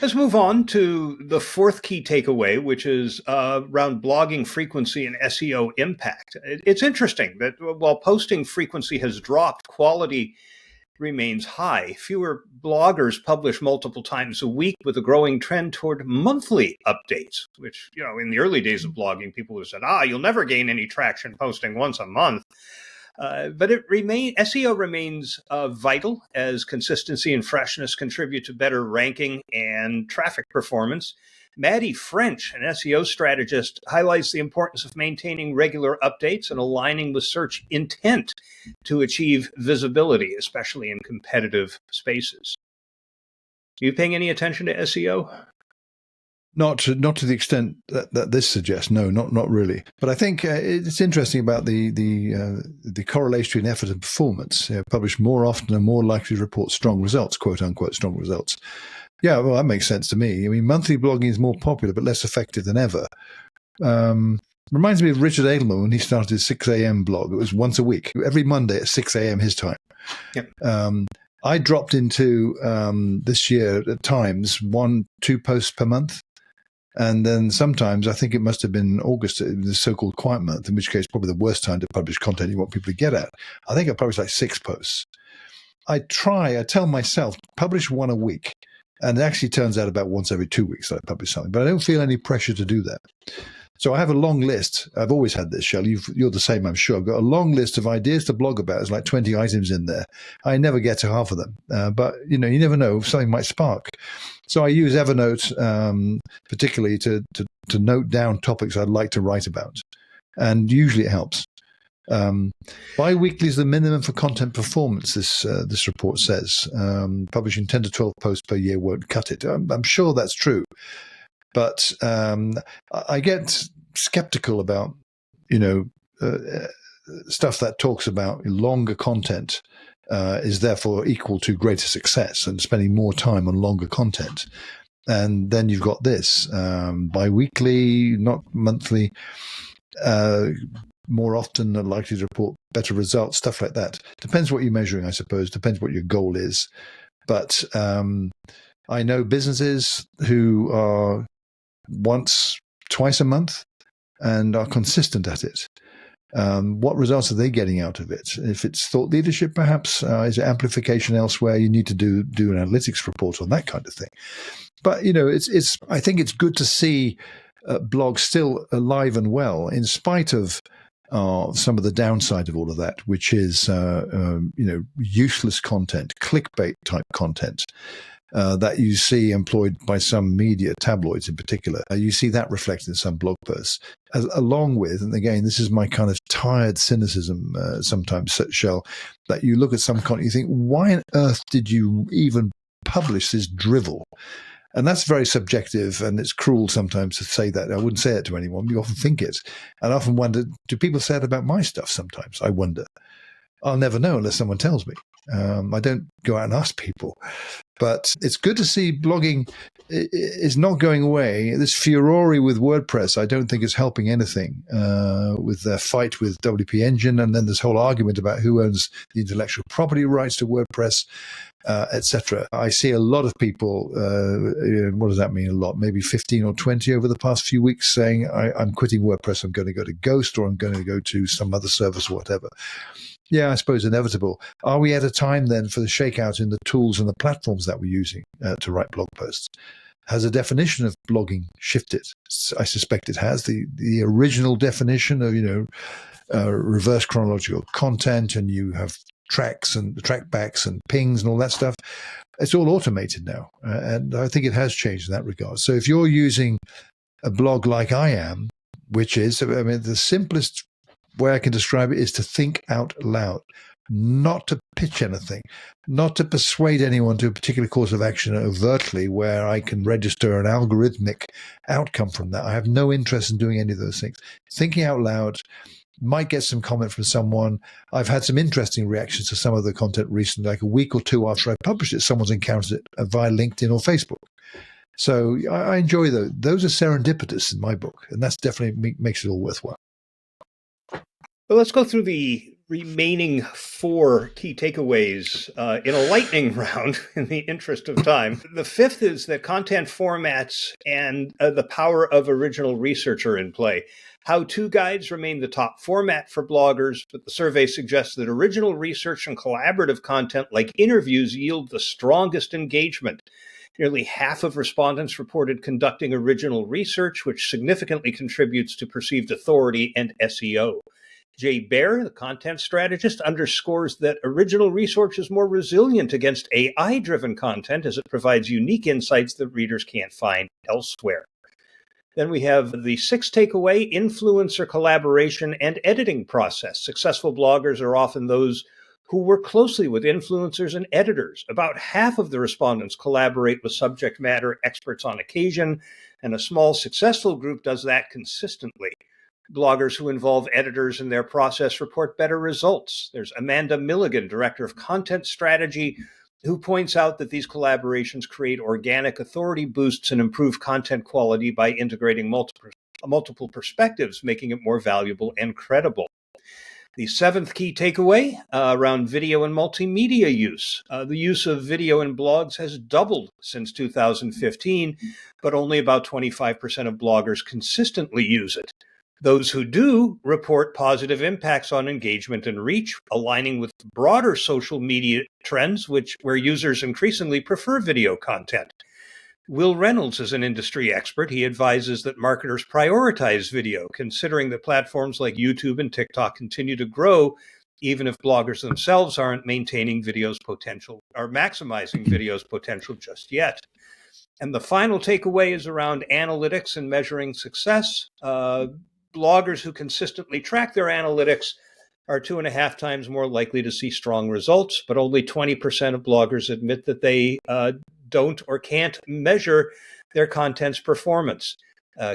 let's move on to the fourth key takeaway, which is around blogging frequency and SEO impact. It's interesting that while posting frequency has dropped, quality remains high. Fewer bloggers publish multiple times a week, with a growing trend toward monthly updates, which, in the early days of blogging, people would have said, you'll never gain any traction posting once a month. But SEO remains vital, as consistency and freshness contribute to better ranking and traffic performance. Maddie French, an SEO strategist, highlights the importance of maintaining regular updates and aligning with search intent to achieve visibility, especially in competitive spaces. Are you paying any attention to SEO? Not to the extent that this suggests. No, not really. But I think it's interesting about the correlation between effort and performance. Publish more often and more likely to report strong results, quote unquote, strong results. Yeah, well, that makes sense to me. I mean, monthly blogging is more popular but less effective than ever. Reminds me of Richard Edelman when he started his 6 a.m. blog. It was once a week, every Monday at 6 a.m. his time. Yep. I dropped into this year at times 1-2 posts per month. And then sometimes, I think it must have been August, the so-called quiet month, in which case probably the worst time to publish content you want people to get at. I think I published like 6 posts. I tell myself, publish 1 a week. And it actually turns out about once every 2 weeks that I publish something. But I don't feel any pressure to do that. So I have a long list. I've always had this, Shell. You're the same, I'm sure. I've got a long list of ideas to blog about. There's like 20 items in there. I never get to half of them. But, you never know. Something might spark. So I use Evernote particularly to note down topics I'd like to write about. And usually it helps. Bi-weekly is the minimum for content performance, this report says. Publishing 10 to 12 posts per year won't cut it. I'm sure that's true. But I get skeptical about, stuff that talks about longer content is therefore equal to greater success and spending more time on longer content. And then you've got this, bi-weekly, not monthly, more often are likely to report better results, stuff like that. Depends what you're measuring, I suppose. Depends what your goal is. But I know businesses who are once, twice a month and are consistent at it. What results are they getting out of it? If it's thought leadership, perhaps, is it amplification elsewhere? You need to do an analytics report on that kind of thing. But, I think it's good to see blogs still alive and well, in spite of some of the downside of all of that, which is, useless content, clickbait type content. That you see employed by some media, tabloids in particular. You see that reflected in some blog posts, along with, and again, this is my kind of tired cynicism sometimes, Shell, that you look at some content, you think, why on earth did you even publish this drivel? And that's very subjective, and it's cruel sometimes to say that. I wouldn't say it to anyone. You often think it. And I often wonder, do people say it about my stuff sometimes? I wonder. I'll never know unless someone tells me. I don't go out and ask people. But it's good to see blogging is not going away. This furore with WordPress, I don't think is helping anything with their fight with WP Engine. And then this whole argument about who owns the intellectual property rights to WordPress, etc. I see a lot of people, what does that mean, a lot? Maybe 15 or 20 over the past few weeks saying, I'm quitting WordPress, I'm going to go to Ghost, or I'm going to go to some other service or whatever. Yeah, I suppose inevitable. Are we at a time then for the shakeout in the tools and the platforms that we're using to write blog posts? Has the definition of blogging shifted? I suspect it has. The original definition of, reverse chronological content, and you have tracks and trackbacks and pings and all that stuff. It's all automated now. And I think it has changed in that regard. So if you're using a blog like I am, which is, the simplest way I can describe it is to think out loud, not to pitch anything, not to persuade anyone to a particular course of action overtly where I can register an algorithmic outcome from that. I have no interest in doing any of those things. Thinking out loud, might get some comment from someone. I've had some interesting reactions to some of the content recently, like a week or two after I published it, someone's encountered it via LinkedIn or Facebook. So I enjoy those. Those are serendipitous in my book, and that's definitely makes it all worthwhile. Well, let's go through the remaining 4 key takeaways in a lightning round in the interest of time. The fifth is that content formats and the power of original research are in play. How-to guides remain the top format for bloggers, but the survey suggests that original research and collaborative content like interviews yield the strongest engagement. Nearly half of respondents reported conducting original research, which significantly contributes to perceived authority and SEO. Jay Baer, the content strategist, underscores that original research is more resilient against AI-driven content as it provides unique insights that readers can't find elsewhere. Then we have the 6th takeaway, influencer collaboration and editing process. Successful bloggers are often those who work closely with influencers and editors. About half of the respondents collaborate with subject matter experts on occasion, and a small successful group does that consistently. Bloggers who involve editors in their process report better results. There's Amanda Milligan, Director of Content Strategy, who points out that these collaborations create organic authority boosts and improve content quality by integrating multiple perspectives, making it more valuable and credible. The 7th key takeaway around video and multimedia use. The use of video in blogs has doubled since 2015, but only about 25% of bloggers consistently use it. Those who do report positive impacts on engagement and reach, aligning with broader social media trends, where users increasingly prefer video content. Will Reynolds is an industry expert. He advises that marketers prioritize video, considering that platforms like YouTube and TikTok continue to grow, even if bloggers themselves aren't maintaining video's potential or maximizing video's potential just yet. And the final takeaway is around analytics and measuring success. Bloggers who consistently track their analytics are 2.5 times more likely to see strong results, but only 20% of bloggers admit that they don't or can't measure their content's performance.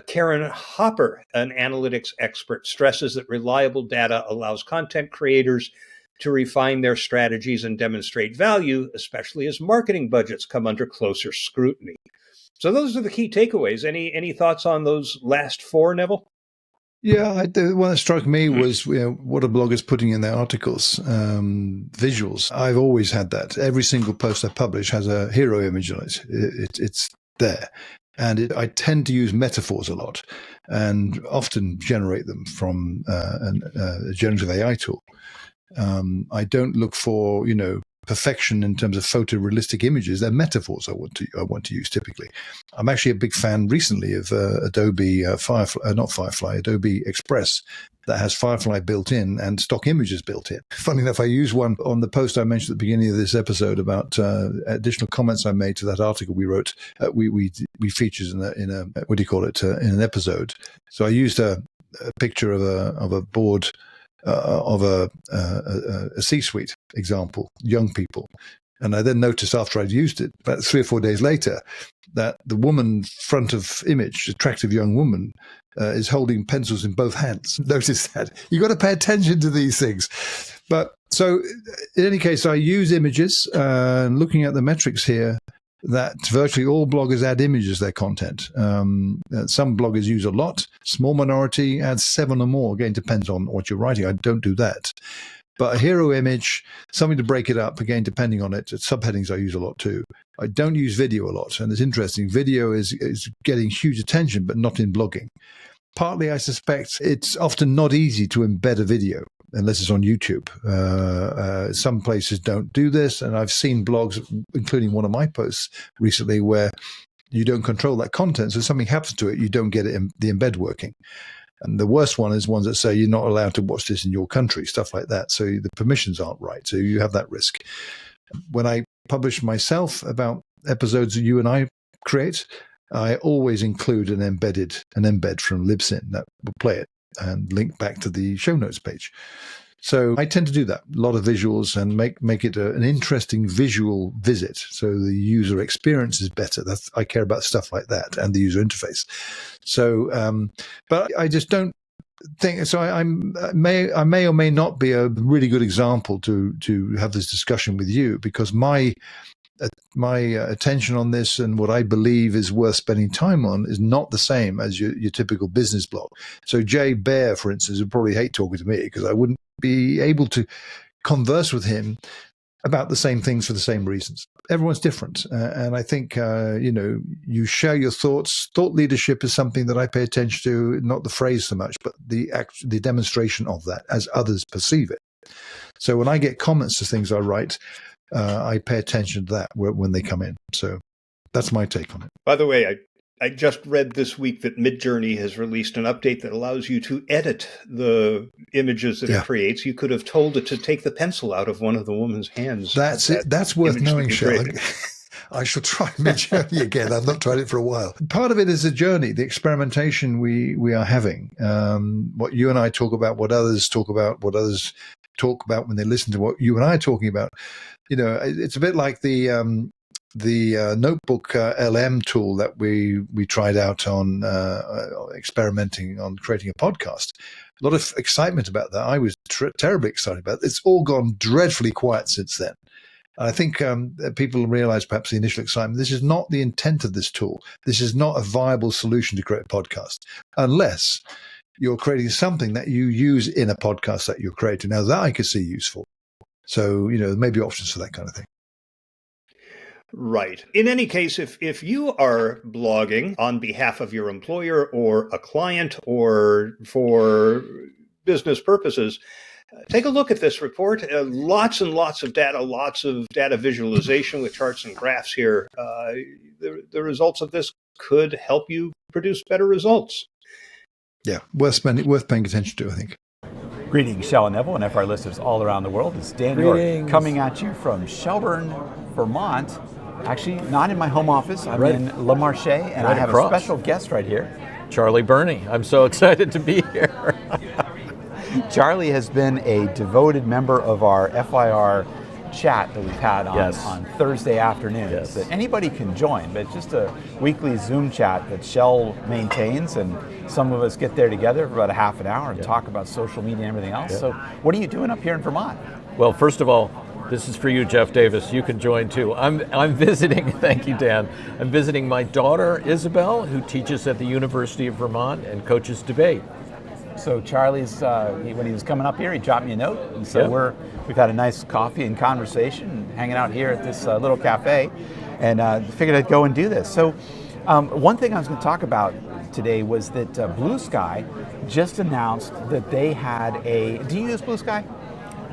Karen Hopper, an analytics expert, stresses that reliable data allows content creators to refine their strategies and demonstrate value, especially as marketing budgets come under closer scrutiny. So those are the key takeaways. Any thoughts on those last 4, Neville? Yeah, the one that struck me was what are bloggers putting in their articles, visuals. I've always had that. Every single post I publish has a hero image on it. It's there. And I tend to use metaphors a lot and often generate them from a generative AI tool. I don't look for, perfection in terms of photorealistic images. They're metaphors I want to use typically. I'm actually a big fan recently of Adobe Adobe Express that has Firefly built in and stock images built in. Funny enough, I used one on the post I mentioned at the beginning of this episode about additional comments I made to that article we wrote. We featured in an episode. So I used a picture of a board. Of a C-suite example, young people. And I then noticed after I'd used it, about 3 or 4 days later, that the woman front of image, attractive young woman, is holding pencils in both hands. Notice that. You've got to pay attention to these things. But so in any case, I use images, looking at the metrics here, that virtually all bloggers add images to their content. Some bloggers use a lot. Small minority adds 7 or more. Again, depends on what you're writing. I don't do that. But a hero image, something to break it up, again, depending on it. Subheadings I use a lot too. I don't use video a lot. And it's interesting. Video is getting huge attention, but not in blogging. Partly, I suspect it's often not easy to embed a video. unless it's on YouTube. Some places don't do this, and I've seen blogs, including one of my posts recently, where you don't control that content, so if something happens to it, you don't get the embed working. And the worst one is ones that say you're not allowed to watch this in your country, stuff like that. So the permissions aren't right, so you have that risk. When I publish myself about episodes that you and I create, I always include an embed from Libsyn that will play it and link back to the show notes page. So I tend to do that, a lot of visuals, and make it an interesting visual visit, so the user experience is better. I care about stuff like that and the user interface. So, but I just don't think so. I may or may not be a really good example to have this discussion with you, because my attention on this and what I believe is worth spending time on is not the same as your typical business blog. So Jay Baer, for instance, would probably hate talking to me because I wouldn't be able to converse with him about the same things for the same reasons. Everyone's different. And I think, you share your thoughts. Thought leadership is something that I pay attention to, not the phrase so much, but the demonstration of that as others perceive it. So when I get comments to things I write, I pay attention to that when they come in. So that's my take on it. By the way, I just read this week that Midjourney has released an update that allows you to edit the images that it creates. You could have told it to take the pencil out of one of the woman's hands. That's it. That's worth knowing, Shell. I shall try Midjourney again. I've not tried it for a while. Part of it is a journey, the experimentation we are having. What you and I talk about, what others talk about, what others talk about when they listen to what you and I are talking about. It's a bit like the Notebook LM tool that we tried out on experimenting on creating a podcast. A lot of excitement about that. I was terribly excited about it. It's all gone dreadfully quiet since then. I think people realize perhaps the initial excitement. This is not the intent of this tool. This is not a viable solution to create a podcast unless you're creating something that you use in a podcast that you're creating. Now that I could see useful. So, there may be options for that kind of thing. Right. In any case, if you are blogging on behalf of your employer or a client or for business purposes, take a look at this report. Lots and lots of data visualization with charts and graphs here. The results of this could help you produce better results. Yeah, worth paying attention to, I think. Greetings, Shell and Neville, and FIR listeners all around the world. It's Dan York coming at you from Shelburne, Vermont. Actually, not in my home office. I'm in Le Marche, and I have a special guest right here. Charlie Burney. I'm so excited to be here. Charlie has been a devoted member of our FIR chat that we've had on Thursday afternoons that anybody can join, but it's just a weekly Zoom chat that Shell maintains, and some of us get there together for about a half an hour and talk about social media and everything else. So what are you doing up here in Vermont? Well, first of all, this is for you, Jeff Davis. You can join too. I'm visiting, thank you, Dan. I'm visiting my daughter, Isabel, who teaches at the University of Vermont and coaches debate. So Charlie's, when he was coming up here, he dropped me a note, and so we've had a nice coffee and conversation, hanging out here at this little cafe, and figured I'd go and do this. So one thing I was going to talk about today was that Bluesky just announced that they had do you use Bluesky?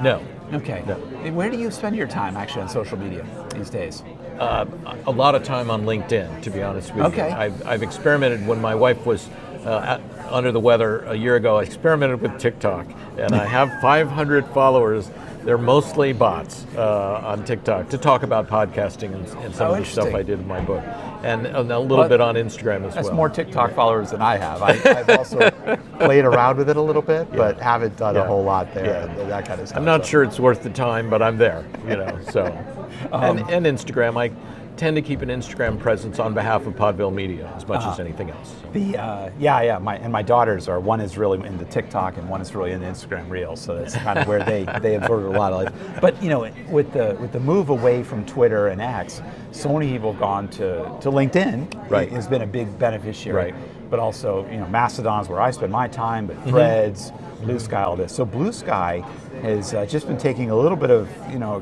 No. Okay. No. Where do you spend your time actually on social media these days? A lot of time on LinkedIn, to be honest with you. I've experimented when my wife was under the weather a year ago. I experimented with TikTok, and I have 500 followers. They're mostly bots on TikTok to talk about podcasting and some of the stuff I did in my book, and a little bit on Instagram as well. That's more TikTok followers than I have. I've also played around with it a little bit, but haven't done a whole lot there. That kind of stuff. I'm not sure it's worth the time, but I'm there. So, and Instagram, I tend to keep an Instagram presence on behalf of Podville Media as much as anything else. My daughters one is really into TikTok and one is really into Instagram Reels, so that's kind of where they absorb a lot of life. But with the move away from Twitter and X, so many people have gone to LinkedIn. Right, has been a big beneficiary. Right. But also Mastodon is where I spend my time, but Threads, Bluesky, all this. So Bluesky has just been taking a little bit of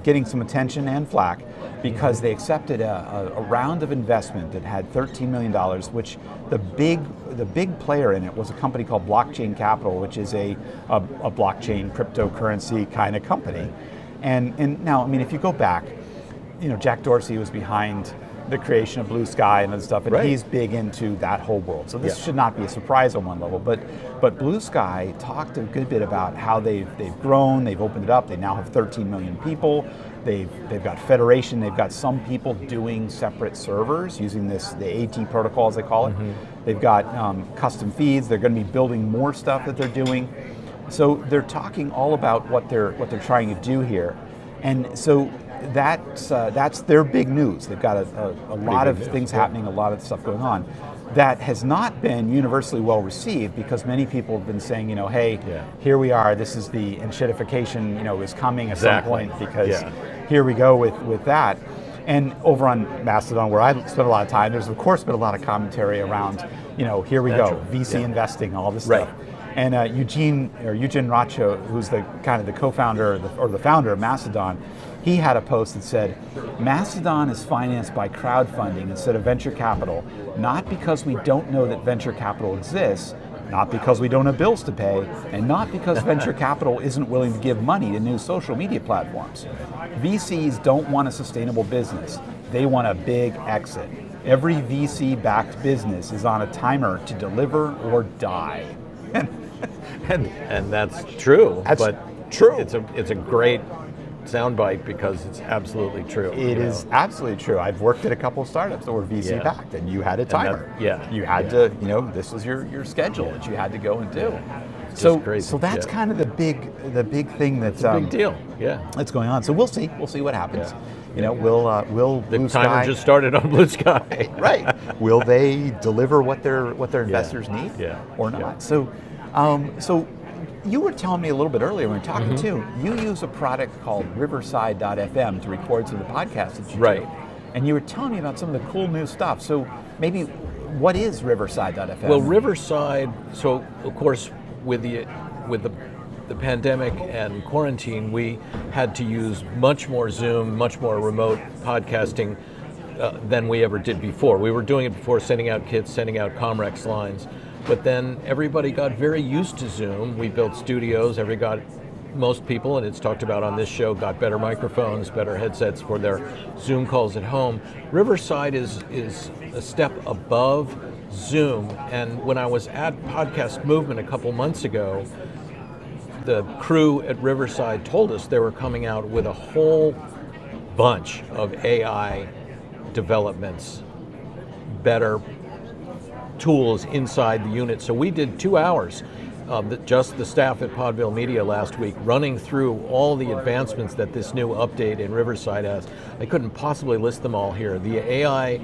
getting some attention and flack because they accepted a round of investment that had $13 million, which the big player in it was a company called Blockchain Capital, which is a blockchain cryptocurrency kind of company. And now, I mean, if you go back, Jack Dorsey was behind the creation of Bluesky and other stuff, and he's big into that whole world. So this should not be a surprise on one level. But Bluesky talked a good bit about how they've grown, they've opened it up, they now have 13 million people. They've got federation, they've got some people doing separate servers using the AT protocol, as they call it. They've got custom feeds, they're going to be building more stuff that they're doing. So they're talking all about what they're trying to do here. And so that's their big news. They've got a lot of things happening, a lot of stuff going on. That has not been universally well received because many people have been saying, hey, here we are. This is the enshittification, is coming at some point because here we go with that. And over on Mastodon, where I spend a lot of time, there's of course been a lot of commentary around, here we go, VC investing, all this stuff. And Eugene Racho, who's the co-founder or the founder of Mastodon, he had a post that said, Mastodon is financed by crowdfunding instead of venture capital, not because we don't know that venture capital exists, not because we don't have bills to pay, and not because venture capital isn't willing to give money to new social media platforms. VCs don't want a sustainable business. They want a big exit. Every VC-backed business is on a timer to deliver or die. And that's true. True. It's a great soundbite because it's absolutely true. It is absolutely true. I've worked at a couple of startups that were VC backed, and you had a timer. You had to, this was your schedule that you had to go and do. So that's kind of the big thing that's a big deal. That's going on. So we'll see what happens. Will the Bluesky, timer just started on Bluesky. Right. Will they deliver what their investors need or not? Yeah. So you were telling me a little bit earlier when we were talking too, you use a product called Riverside.fm to record some of the podcasts that you do. And you were telling me about some of the cool new stuff. So maybe what is Riverside.fm? Well, Riverside, so of course with the pandemic and quarantine, we had to use much more Zoom, much more remote podcasting than we ever did before. We were doing it before, sending out kits, sending out Comrex lines. But then everybody got very used to Zoom. We built studios. Most people, and it's talked about on this show, got better microphones, better headsets for their Zoom calls at home. Riverside is a step above Zoom. And when I was at Podcast Movement a couple months ago, the crew at Riverside told us they were coming out with a whole bunch of AI developments, better tools inside the unit. So we did 2 hours, just the staff at Podville Media last week, running through all the advancements that this new update in Riverside has. I couldn't possibly list them all here. The AI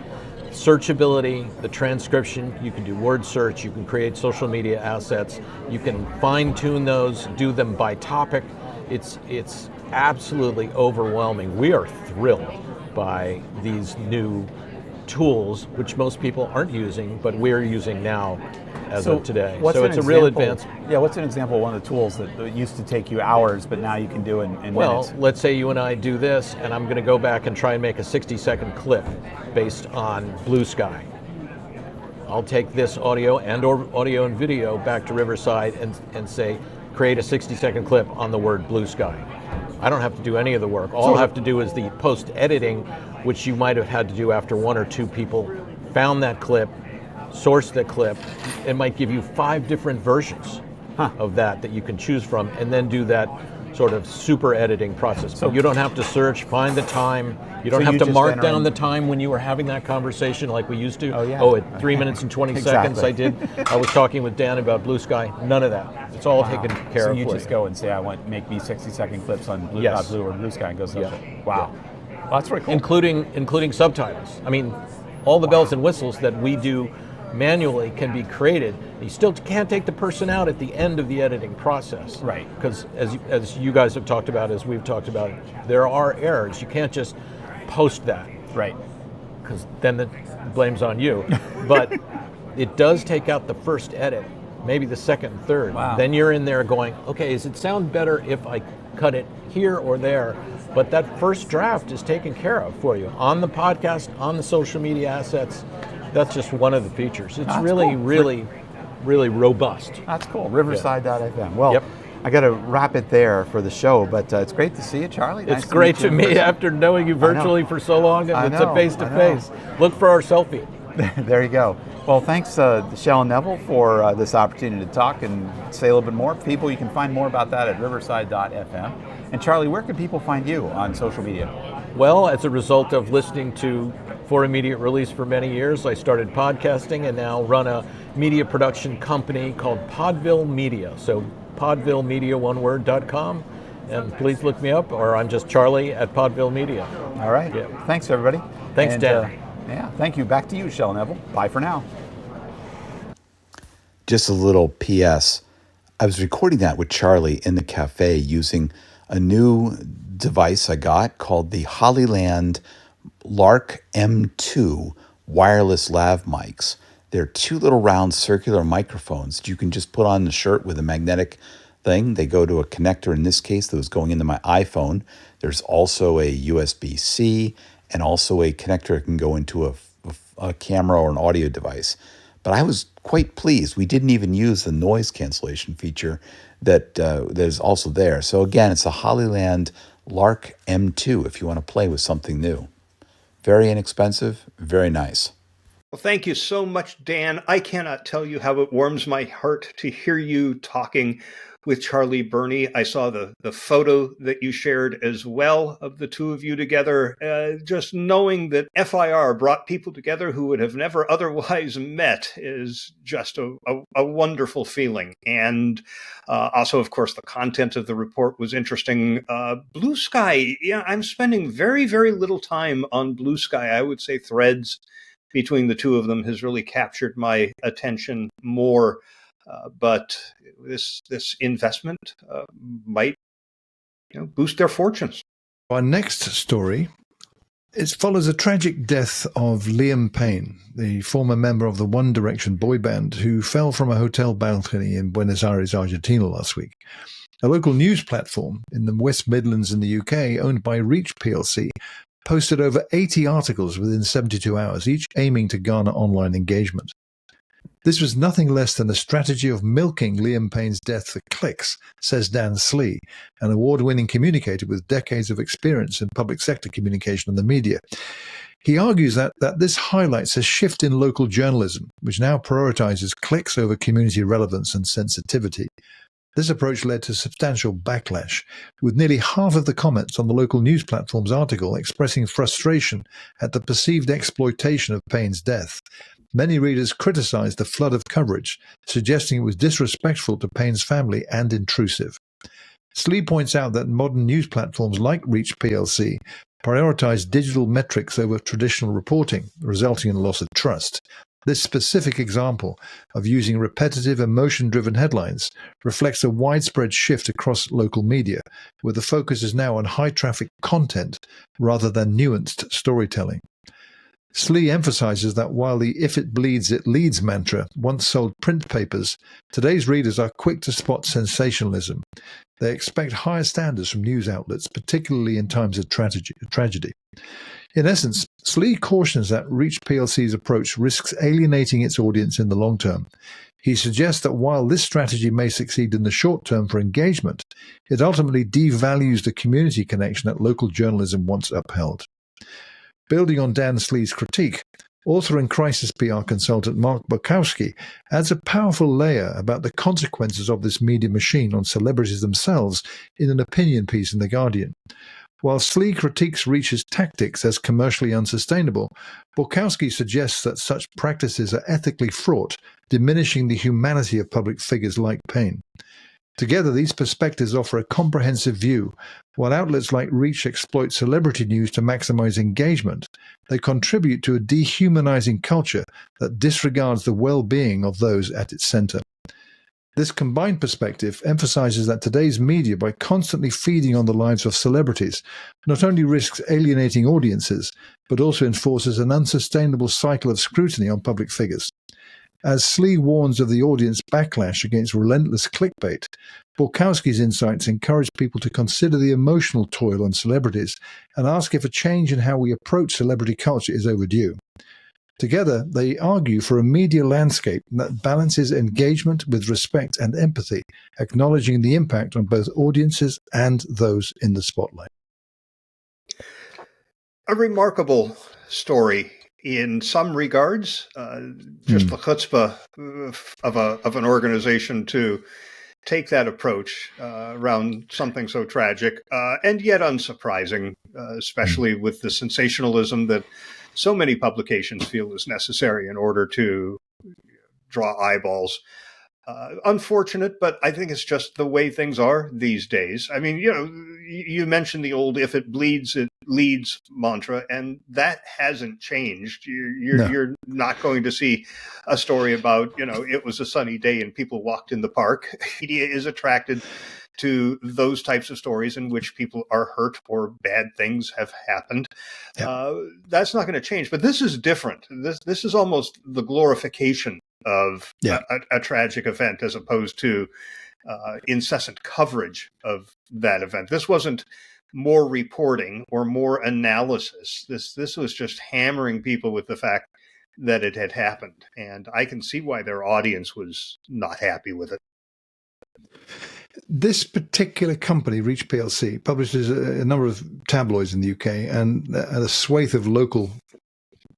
searchability, the transcription, you can do word search, you can create social media assets, you can fine tune those, do them by topic. It's absolutely overwhelming. We are thrilled by these new tools, which most people aren't using, but we're using now as of today. So it's a real advancement. Yeah, what's an example of one of the tools that used to take you hours, but now you can do in minutes? Well, let's say you and I do this, and I'm going to go back and try and make a 60-second clip based on Bluesky. I'll take this audio and video back to Riverside and say, create a 60-second clip on the word Bluesky. I don't have to do any of the work. All I have to do is the post-editing, which you might have had to do after one or two people found that clip, sourced the clip. It might give you 5 different versions of that you can choose from, and then do that sort of super editing process. So you don't have to search, find the time. You don't have to mark down the time when you were having that conversation like we used to. At 3 minutes and 20 seconds I was talking with Dan about Bluesky. None of that. It's all taken care of. So you just go and say, make me 60-second clips on Blue or Bluesky, and goes, wow. Well, that's pretty cool. Including subtitles. I mean, all the bells and whistles that we do manually can be created. You still can't take the person out at the end of the editing process. Right. Because as you guys have talked about, as we've talked about, there are errors. You can't just post that. Right. Because then the blame's on you. But it does take out the first edit, maybe the second and third. Wow. Then you're in there going, okay, does it sound better if I cut it here or there? but that first draft is taken care of for you on the podcast, on the social media assets. That's just one of the features. It's really robust. That's cool. Riverside.fm. Well, I got to wrap it there for the show, but it's great to see you, Charlie. It's great to meet after knowing you virtually for so long, and it's a face-to-face. Look for our selfie. There you go. Well, thanks, Shell and Neville, for this opportunity to talk and say a little bit more. People, you can find more about that at riverside.fm. And Charlie, where can people find you on social media? Well, as a result of listening to For Immediate Release for many years, I started podcasting and now run a media production company called Podville Media. So podvillemedia.com, and please look me up, or I'm just Charlie at Podville Media. All right. Yeah. Thanks, everybody. Thanks, Dan. Thank you. Back to you, Shell Neville. Bye for now. Just a little PS. I was recording that with Charlie in the cafe using a new device I got called the Hollyland Lark M2 wireless lav mics. They're two little round circular microphones that you can just put on the shirt with a magnetic thing. They go to a connector, in this case, that was going into my iPhone. There's also a USB-C and also a connector that can go into a camera or an audio device. But I was quite pleased. We didn't even use the noise cancellation feature that is also there. So again, it's a Hollyland Lark M2 if you want to play with something new. Very inexpensive, very nice. Well, thank you so much, Dan. I cannot tell you how it warms my heart to hear you talking with Charlie Burney. I saw the photo that you shared as well of the two of you together. Just knowing that FIR brought people together who would have never otherwise met is just a wonderful feeling. And also, of course, the content of the report was interesting. Bluesky, I'm spending very, very little time on Bluesky. I would say Threads between the two of them has really captured my attention more. But this investment might boost their fortunes. Our next story, it follows a tragic death of Liam Payne, the former member of the One Direction boy band who fell from a hotel balcony in Buenos Aires, Argentina last week. A local news platform in the West Midlands in the UK, owned by Reach plc, posted over 80 articles within 72 hours, each aiming to garner online engagement. This was nothing less than a strategy of milking Liam Payne's death for clicks, says Dan Slee, an award-winning communicator with decades of experience in public sector communication and the media. He argues that this highlights a shift in local journalism, which now prioritizes clicks over community relevance and sensitivity. This approach led to substantial backlash, with nearly half of the comments on the local news platform's article expressing frustration at the perceived exploitation of Payne's death. Many readers criticized the flood of coverage, suggesting it was disrespectful to Payne's family and intrusive. Slee points out that modern news platforms like Reach plc prioritize digital metrics over traditional reporting, resulting in a loss of trust. This specific example of using repetitive, emotion-driven headlines reflects a widespread shift across local media, where the focus is now on high-traffic content rather than nuanced storytelling. Slee emphasizes that while the "if it bleeds, it leads" mantra once sold print papers, today's readers are quick to spot sensationalism. They expect higher standards from news outlets, particularly in times of tragedy. In essence, Slee cautions that Reach plc's approach risks alienating its audience in the long term. He suggests that while this strategy may succeed in the short term for engagement, it ultimately devalues the community connection that local journalism once upheld. Building on Dan Slee's critique, author and crisis PR consultant Mark Bukowski adds a powerful layer about the consequences of this media machine on celebrities themselves in an opinion piece in The Guardian. While Slee critiques Reach's tactics as commercially unsustainable, Bukowski suggests that such practices are ethically fraught, diminishing the humanity of public figures like Payne. Together, these perspectives offer a comprehensive view. While outlets like Reach exploit celebrity news to maximize engagement, they contribute to a dehumanizing culture that disregards the well-being of those at its center. This combined perspective emphasizes that today's media, by constantly feeding on the lives of celebrities, not only risks alienating audiences, but also enforces an unsustainable cycle of scrutiny on public figures. As Slee warns of the audience backlash against relentless clickbait, Borkowski's insights encourage people to consider the emotional toil on celebrities and ask if a change in how we approach celebrity culture is overdue. Together, they argue for a media landscape that balances engagement with respect and empathy, acknowledging the impact on both audiences and those in the spotlight. A remarkable story in some regards, just the chutzpah of an organization to take that approach around something so tragic and yet unsurprising, especially with the sensationalism that so many publications feel is necessary in order to draw eyeballs. Unfortunate, but I think it's just the way things are these days. I mean, you mentioned the old "if it bleeds, it leads" mantra, and that hasn't changed. You're not going to see a story about, it was a sunny day and people walked in the park. Media is attracted to those types of stories in which people are hurt or bad things have happened. That's not going to change. But this is different. This is almost the glorification of a tragic event as opposed to incessant coverage of that event. This wasn't more reporting or more analysis. This was just hammering people with the fact that it had happened. And I can see why their audience was not happy with it. This particular company, Reach PLC, publishes a number of tabloids in the UK and a swathe of local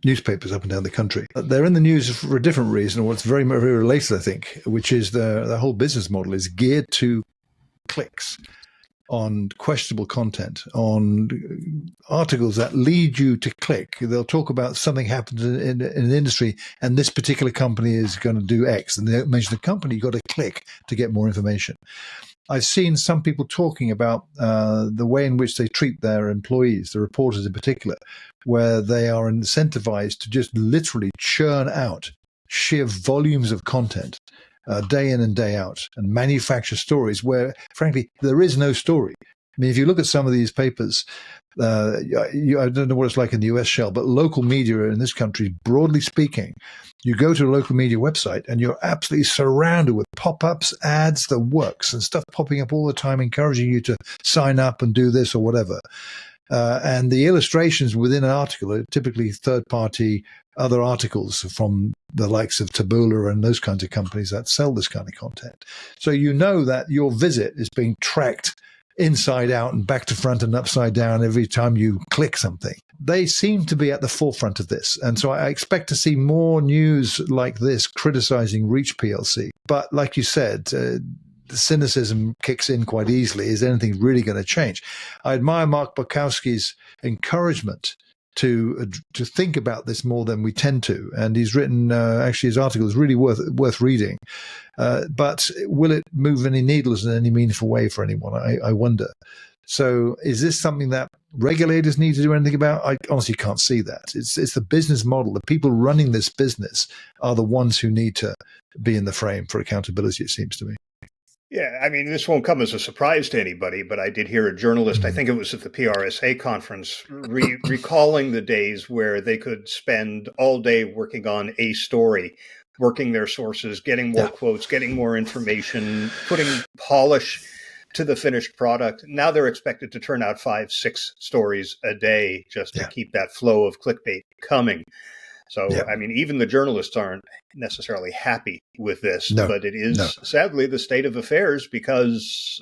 newspapers up and down the country. They're in the news for a different reason, or it's very, very related, I think, which is the whole business model is geared to clicks on questionable content, on articles that lead you to click. They'll talk about something happened in an industry and this particular company is going to do X. And they mention the company, you've got to click to get more information. I've seen some people talking about the way in which they treat their employees, the reporters in particular, where they are incentivized to just literally churn out sheer volumes of content day in and day out and manufacture stories where, frankly, there is no story. I mean, if you look at some of these papers, I don't know what it's like in the US shell, but local media in this country, broadly speaking, you go to a local media website and you're absolutely surrounded with pop-ups, ads, the works, and stuff popping up all the time, encouraging you to sign up and do this or whatever. And the illustrations within an article are typically third-party other articles from the likes of Taboola and those kinds of companies that sell this kind of content. So you know that your visit is being tracked inside out and back to front and upside down every time you click something. They seem to be at the forefront of this. And so I expect to see more news like this criticizing Reach PLC. But like you said, the cynicism kicks in quite easily. Is anything really going to change? I admire Mark Borkowski's encouragement to think about this more than we tend to. And he's written, actually, his article is really worth reading. But will it move any needles in any meaningful way for anyone? I wonder. So is this something that regulators need to do anything about? I honestly can't see that. It's the business model. The people running this business are the ones who need to be in the frame for accountability, it seems to me. Yeah, I mean, this won't come as a surprise to anybody, but I did hear a journalist, I think it was at the PRSA conference, recalling the days where they could spend all day working on a story, working their sources, getting more quotes, getting more information, putting polish to the finished product. Now they're expected to turn out 5-6 stories a day just to keep that flow of clickbait coming. So, I mean, even the journalists aren't necessarily happy with this, but it is sadly the state of affairs because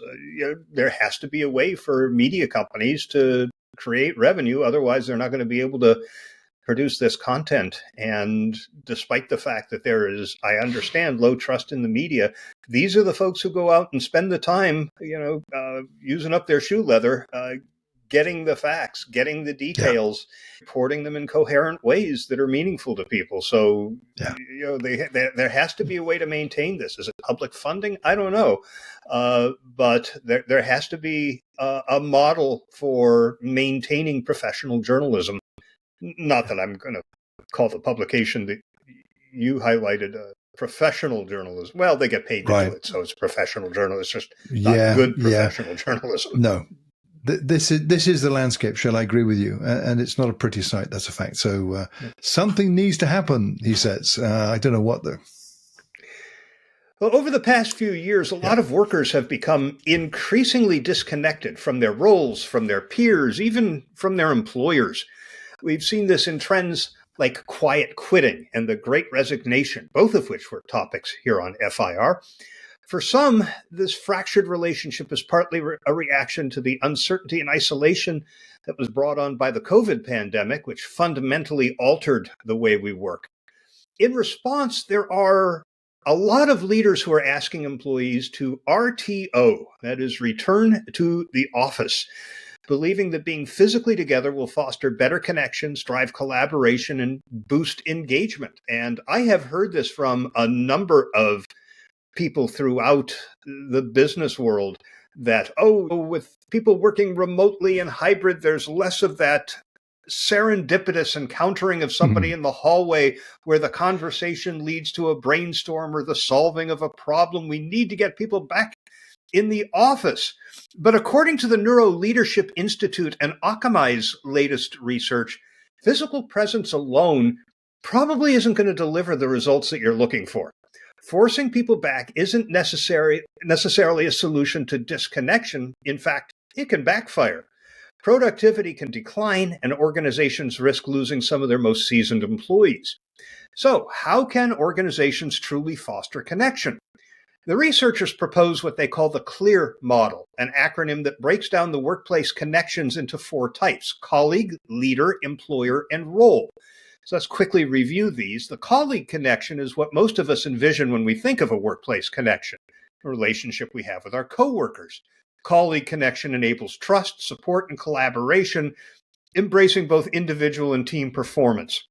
there has to be a way for media companies to create revenue. Otherwise, they're not going to be able to produce this content. And despite the fact that there is, I understand, low trust in the media, these are the folks who go out and spend the time, using up their shoe leather, getting the facts, getting the details, reporting them in coherent ways that are meaningful to people. So, there has to be a way to maintain this. Is it public funding? I don't know. But there has to be a model for maintaining professional journalism. Not that I'm going to call the publication that you highlighted professional journalism. Well, they get paid to do it, so it's professional journalism. It's just not good professional journalism. No. This is the landscape, Shell. I agree with you. And it's not a pretty sight. That's a fact. So something needs to happen, he says. I don't know what, though. Well, over the past few years, a lot of workers have become increasingly disconnected from their roles, from their peers, even from their employers. We've seen this in trends like quiet quitting and the Great Resignation, both of which were topics here on FIR. For some, this fractured relationship is partly a reaction to the uncertainty and isolation that was brought on by the COVID pandemic, which fundamentally altered the way we work. In response, there are a lot of leaders who are asking employees to RTO, that is, return to the office, believing that being physically together will foster better connections, drive collaboration, and boost engagement. And I have heard this from a number of people throughout the business world that, with people working remotely and hybrid, there's less of that serendipitous encountering of somebody in the hallway where the conversation leads to a brainstorm or the solving of a problem. We need to get people back in the office. But according to the Neuro Leadership Institute and Akamai's latest research, physical presence alone probably isn't going to deliver the results that you're looking for. Forcing people back isn't necessarily a solution to disconnection. In fact, it can backfire. Productivity can decline, and organizations risk losing some of their most seasoned employees. So, how can organizations truly foster connection? The researchers propose what they call the CLEAR model, an acronym that breaks down the workplace connections into 4 types: colleague, leader, employer, and role. So let's quickly review these. The colleague connection is what most of us envision when we think of a workplace connection, a relationship we have with our coworkers. Colleague connection enables trust, support, and collaboration, embracing both individual and team performance.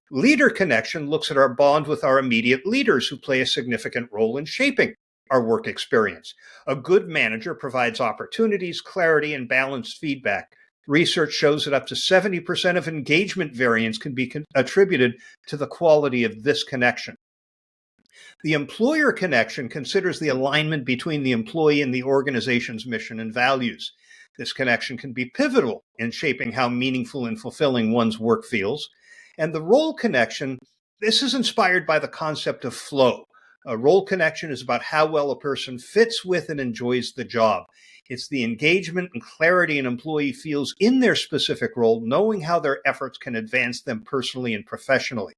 Leader connection looks at our bond with our immediate leaders who play a significant role in shaping our work experience. A good manager provides opportunities, clarity, and balanced feedback. Research shows that up to 70% of engagement variance can be attributed to the quality of this connection. The employer connection considers the alignment between the employee and the organization's mission and values. This connection can be pivotal in shaping how meaningful and fulfilling one's work feels. And the role connection, this is inspired by the concept of flow. A role connection is about how well a person fits with and enjoys the job. It's the engagement and clarity an employee feels in their specific role, knowing how their efforts can advance them personally and professionally.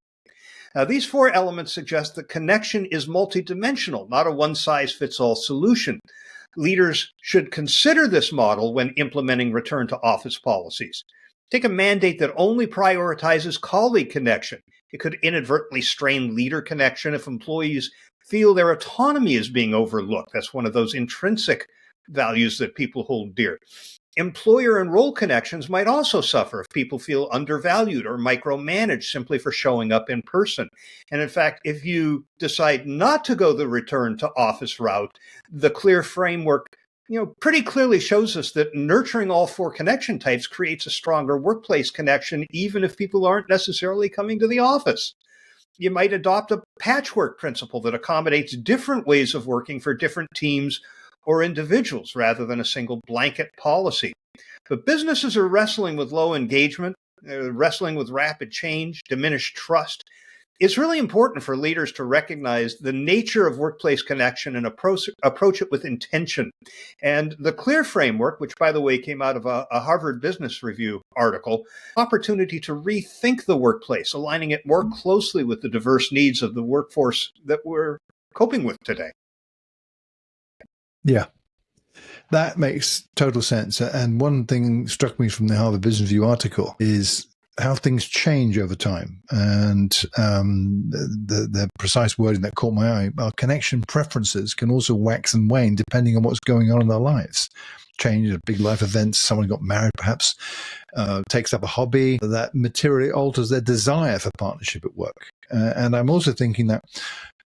Now, these 4 elements suggest that connection is multidimensional, not a one-size-fits-all solution. Leaders should consider this model when implementing return to office policies. Take a mandate that only prioritizes colleague connection. It could inadvertently strain leader connection if employees feel their autonomy is being overlooked. That's one of those intrinsic values that people hold dear. Employer and role connections might also suffer if people feel undervalued or micromanaged simply for showing up in person. And in fact, if you decide not to go the return to office route, the CLEAR framework pretty clearly shows us that nurturing all 4 connection types creates a stronger workplace connection, even if people aren't necessarily coming to the office. You might adopt a patchwork principle that accommodates different ways of working for different teams or individuals rather than a single blanket policy. But businesses are wrestling with low engagement, wrestling with rapid change, diminished trust. It's really important for leaders to recognize the nature of workplace connection and approach it with intention. And the CLEAR framework, which, by the way, came out of a Harvard Business Review article, opportunity to rethink the workplace, aligning it more closely with the diverse needs of the workforce that we're coping with today. Yeah, that makes total sense. And one thing struck me from the Harvard Business Review article is how things change over time. And the precise wording that caught my eye, our connection preferences can also wax and wane depending on what's going on in our lives. Change, big life events, someone got married perhaps, takes up a hobby, that materially alters their desire for partnership at work. And I'm also thinking that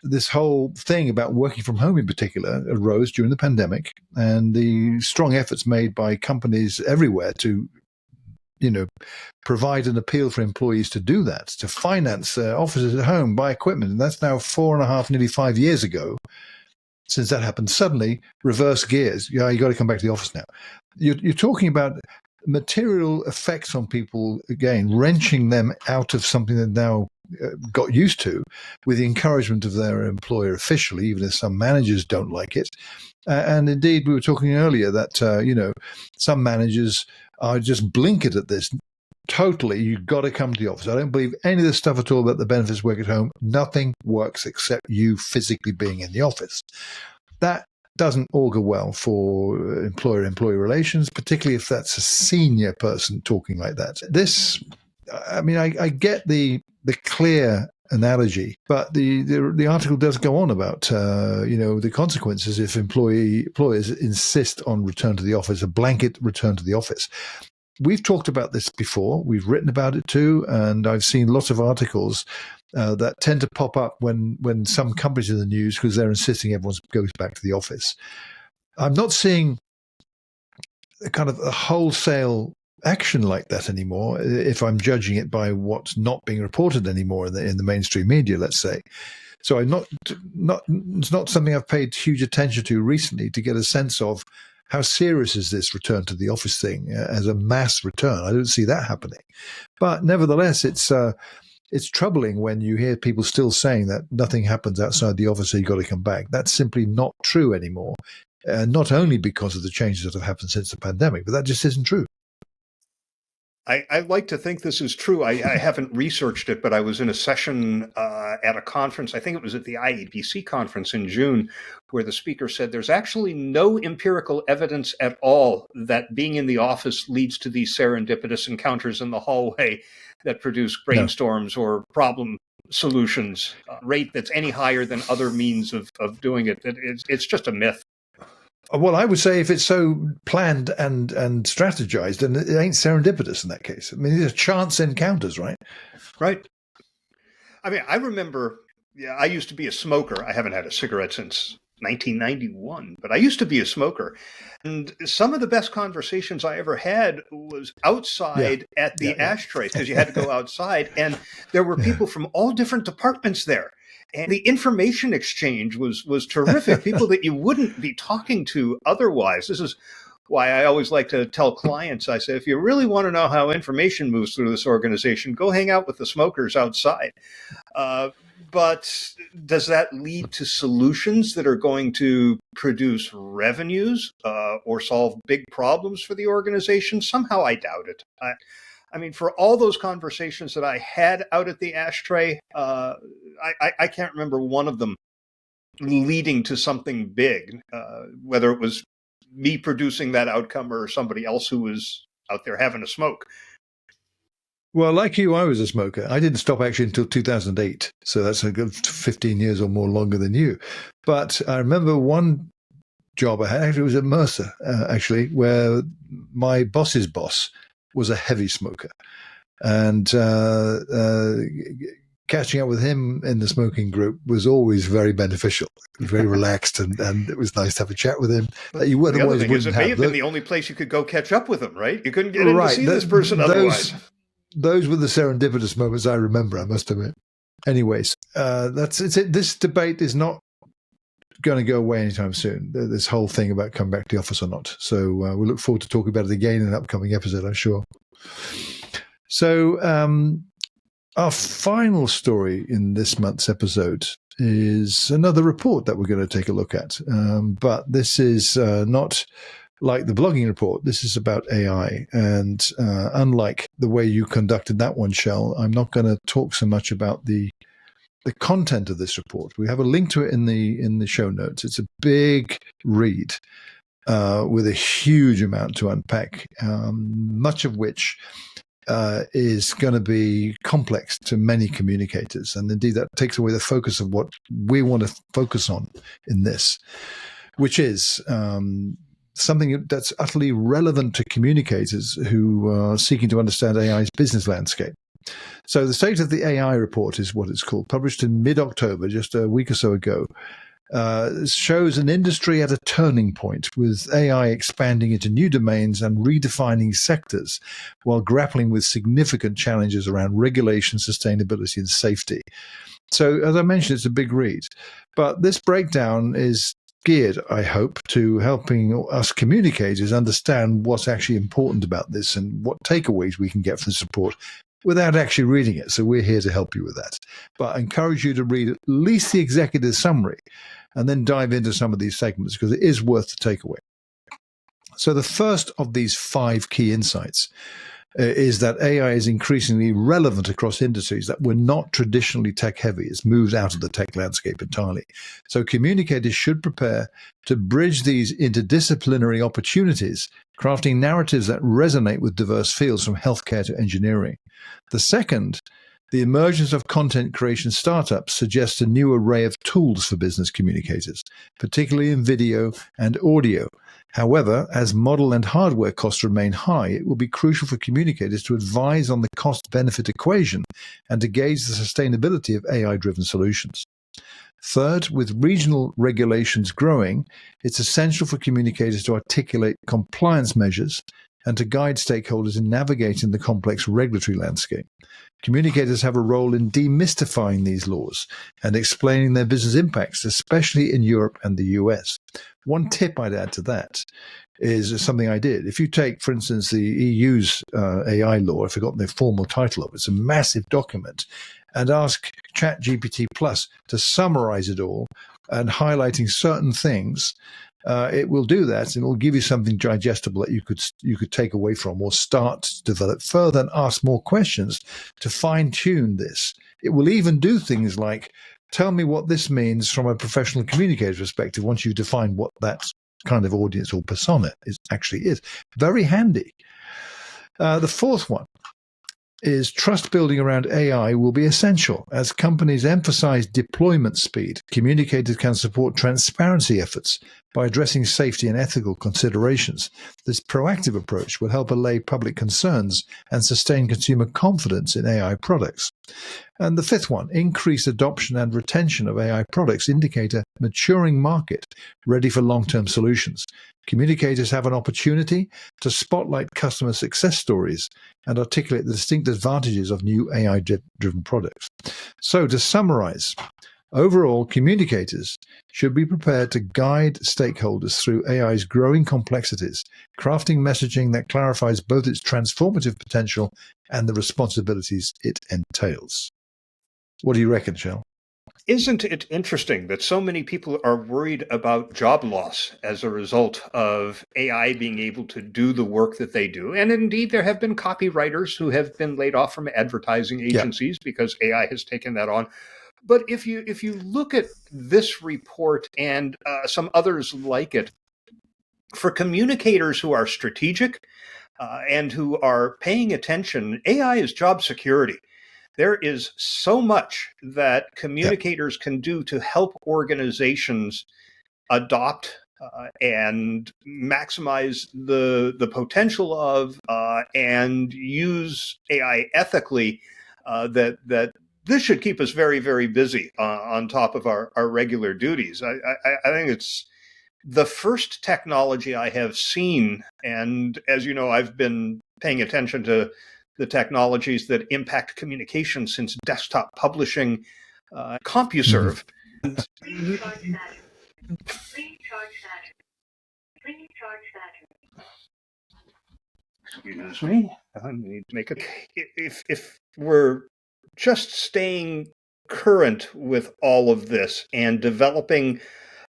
this whole thing about working from home in particular arose during the pandemic, and the strong efforts made by companies everywhere to, provide an appeal for employees to do that, to finance offices at home, buy equipment. And that's now 4.5, nearly 5 years ago since that happened. Suddenly, reverse gears. Yeah, you got to come back to the office now. You're talking about material effects on people, again, wrenching them out of something that now got used to, with the encouragement of their employer officially, even if some managers don't like it. And indeed, we were talking earlier that, some managers are just blinkered at this. Totally, you've got to come to the office. I don't believe any of this stuff at all about the benefits of work at home. Nothing works except you physically being in the office. That doesn't augur well for employer-employee relations, particularly if that's a senior person talking like that. I get the clear analogy, but the article does go on about the consequences if employers insist on return to the office, a blanket return to the office. We've talked about this before. We've written about it too, and I've seen lots of articles that tend to pop up when some companies are in the news because they're insisting everyone goes back to the office. I'm not seeing a kind of a wholesale action like that anymore, if I'm judging it by what's not being reported anymore in the mainstream media, let's say. So it's not something I've paid huge attention to recently to get a sense of how serious is this return to the office thing as a mass return. I don't see that happening. But nevertheless, it's troubling when you hear people still saying that nothing happens outside the office, so you've got to come back. That's simply not true anymore. Not only because of the changes that have happened since the pandemic, but that just isn't true. I like to think this is true. I haven't researched it, but I was in a session at a conference, I think it was at the IEBC conference in June, where the speaker said there's actually no empirical evidence at all that being in the office leads to these serendipitous encounters in the hallway that produce brainstorms or problem solutions rate that's any higher than other means of doing it. It's just a myth. Well, I would say if it's so planned and strategized, then it ain't serendipitous in that case. I mean, these are chance encounters, right? Right. I mean, I remember, I used to be a smoker. I haven't had a cigarette since 1991, but I used to be a smoker. And some of the best conversations I ever had was outside at the ashtray, because you had to go outside. And there were people from all different departments there. And the information exchange was terrific. People that you wouldn't be talking to otherwise. This is why I always like to tell clients, I say, if you really want to know how information moves through this organization, go hang out with the smokers outside. But does that lead to solutions that are going to produce revenues or solve big problems for the organization? Somehow I doubt it. I mean, for all those conversations that I had out at the ashtray, I can't remember one of them leading to something big, whether it was me producing that outcome or somebody else who was out there having a smoke. Well, like you, I was a smoker. I didn't stop actually until 2008. So that's a good 15 years or more longer than you. But I remember one job I had, actually it was at Mercer, actually, where my boss's boss was a heavy smoker. And catching up with him in the smoking group was always very beneficial. It was very relaxed, and it was nice to have a chat with him. You the other thing is it may have been the only place you could go catch up with him, right? You couldn't get in to see this person otherwise. Those were the serendipitous moments I remember, I must admit. Anyways, that's it. This debate is not going to go away anytime soon, this whole thing about coming back to the office or not. So we look forward to talking about it again in an upcoming episode, I'm sure. So our final story in this month's episode is another report that we're going to take a look at. But this is not like the blogging report. This is about AI. And unlike the way you conducted that one, Shell, I'm not going to talk so much about the content of this report. We have a link to it in the show notes. It's a big read with a huge amount to unpack, much of which is going to be complex to many communicators. And indeed, that takes away the focus of what we want to focus on in this, which is something that's utterly relevant to communicators who are seeking to understand AI's business landscape. So the State of the AI report is what it's called, published in mid-October, just a week or so ago, shows an industry at a turning point, with AI expanding into new domains and redefining sectors while grappling with significant challenges around regulation, sustainability, and safety. So, as I mentioned, it's a big read. But this breakdown is geared, I hope, to helping us communicators understand what's actually important about this and what takeaways we can get from this report without actually reading it. So we're here to help you with that. But I encourage you to read at least the executive summary and then dive into some of these segments because it is worth the takeaway. So the first of these 5 key insights is that AI is increasingly relevant across industries that were not traditionally tech heavy. It's moved out of the tech landscape entirely. So communicators should prepare to bridge these interdisciplinary opportunities, crafting narratives that resonate with diverse fields from healthcare to engineering. The second, the emergence of content creation startups suggests a new array of tools for business communicators, particularly in video and audio. However, as model and hardware costs remain high, it will be crucial for communicators to advise on the cost-benefit equation and to gauge the sustainability of AI-driven solutions. Third, with regional regulations growing, it's essential for communicators to articulate compliance measures and to guide stakeholders in navigating the complex regulatory landscape. Communicators have a role in demystifying these laws and explaining their business impacts, especially in Europe and the US. One tip I'd add to that is something I did. If you take, for instance, the EU's AI law, I've forgotten the formal title of it, it's a massive document, and ask ChatGPT Plus to summarize it all and highlighting certain things, it will do that, and it will give you something digestible that you could take away from or start to develop further and ask more questions to fine-tune this. It will even do things like, tell me what this means from a professional communicator perspective once you've defined what that kind of audience or persona actually is. Very handy. The fourth one is trust building around AI will be essential. As companies emphasize deployment speed, communicators can support transparency efforts by addressing safety and ethical considerations. This proactive approach will help allay public concerns and sustain consumer confidence in AI products. And the fifth one, increased adoption and retention of AI products indicate a maturing market ready for long-term solutions. Communicators have an opportunity to spotlight customer success stories and articulate the distinct advantages of new AI-driven products. So to summarize, overall, communicators should be prepared to guide stakeholders through AI's growing complexities, crafting messaging that clarifies both its transformative potential and the responsibilities it entails. What do you reckon, Shell? Isn't it interesting that so many people are worried about job loss as a result of AI being able to do the work that they do? And indeed, there have been copywriters who have been laid off from advertising agencies because AI has taken that on. But if you look at this report and some others like it, for communicators who are strategic and who are paying attention, AI is job security. There is so much that communicators can do to help organizations adopt and maximize the potential of and use AI ethically that this should keep us very, very busy on top of our regular duties. I think it's the first technology I have seen, and as you know, I've been paying attention to the technologies that impact communication since desktop publishing, CompuServe. Please charge battery. Please charge battery. Please charge battery. Excuse me. I need to make it. If we're just staying current with all of this and developing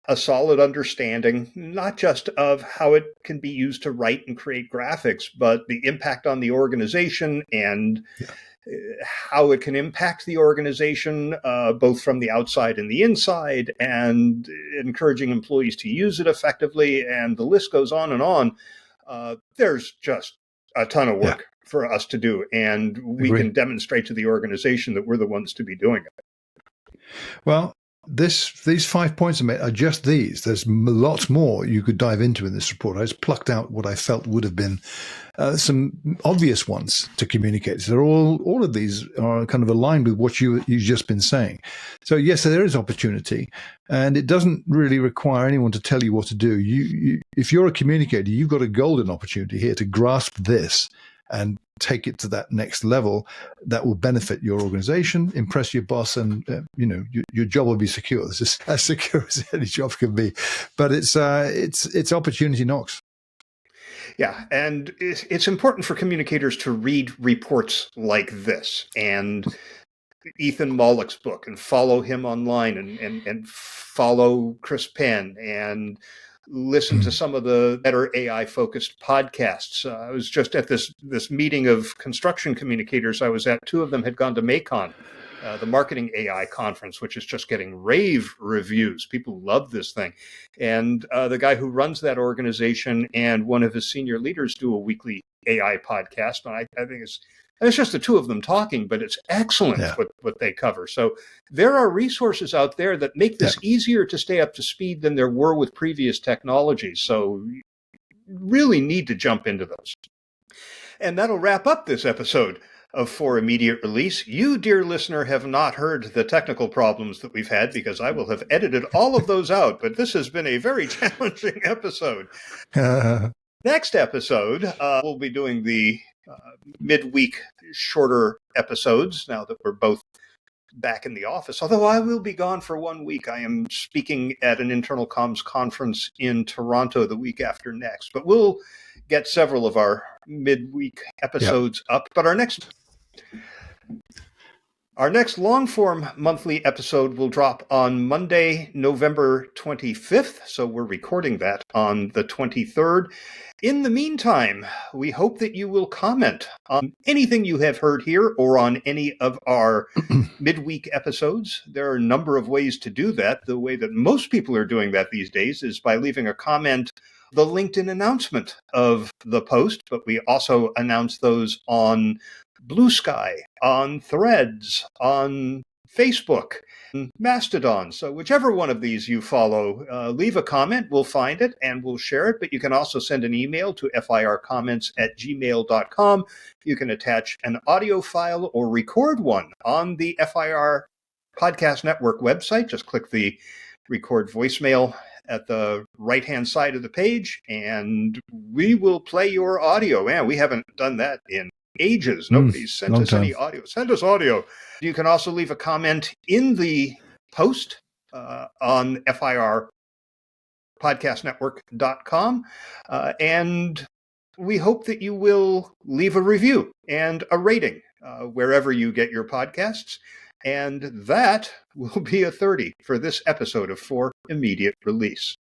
a solid understanding, not just of how it can be used to write and create graphics, but the impact on the organization and how it can impact the organization, both from the outside and the inside, and encouraging employees to use it effectively. And the list goes on and on. There's just a ton of work for us to do, and we can demonstrate to the organization that we're the ones to be doing it. Well, these 5 points are just these. There's lots more you could dive into in this report. I just plucked out what I felt would have been some obvious ones to communicate. So all of these are kind of aligned with what you've just been saying. So yes, there is opportunity, and it doesn't really require anyone to tell you what to do. If you're a communicator, you've got a golden opportunity here to grasp this and take it to that next level that will benefit your organization, impress your boss, and your job will be secure. This is as secure as any job can be, but it's opportunity knocks. Yeah, and it's important for communicators to read reports like this and Ethan Mollick's book and follow him online and follow Chris Penn and listen to some of the better AI focused podcasts. I was just at this meeting of construction communicators I was at. Two of them had gone to Macon, the marketing AI conference, which is just getting rave reviews. People love this thing. And the guy who runs that organization and one of his senior leaders do a weekly AI podcast. And I think it's just the two of them talking, but it's excellent what they cover. So there are resources out there that make this easier to stay up to speed than there were with previous technologies. So you really need to jump into those. And that'll wrap up this episode of For Immediate Release. You, dear listener, have not heard the technical problems that we've had because I will have edited all of those out, but this has been a very challenging episode. Next episode, we'll be doing the midweek shorter episodes now that we're both back in the office, although I will be gone for 1 week. I am speaking at an internal comms conference in Toronto the week after next, but we'll get several of our midweek episodes up. But our next long-form monthly episode will drop on Monday, November 25th, so we're recording that on the 23rd. In the meantime, we hope that you will comment on anything you have heard here or on any of our midweek episodes. There are a number of ways to do that. The way that most people are doing that these days is by leaving a comment, the LinkedIn announcement of the post, but we also announce those on Bluesky, on Threads, on Facebook, Mastodon. So whichever one of these you follow, leave a comment. We'll find it and we'll share it. But you can also send an email to fircomments@gmail.com. You can attach an audio file or record one on the FIR Podcast Network website. Just click the record voicemail at the right-hand side of the page, and we will play your audio. Man, we haven't done that in ages. Nobody's sent us any audio. Send us audio. You can also leave a comment in the post on firpodcastnetwork.com. And we hope that you will leave a review and a rating wherever you get your podcasts. And that will be a 30 for this episode of For Immediate Release.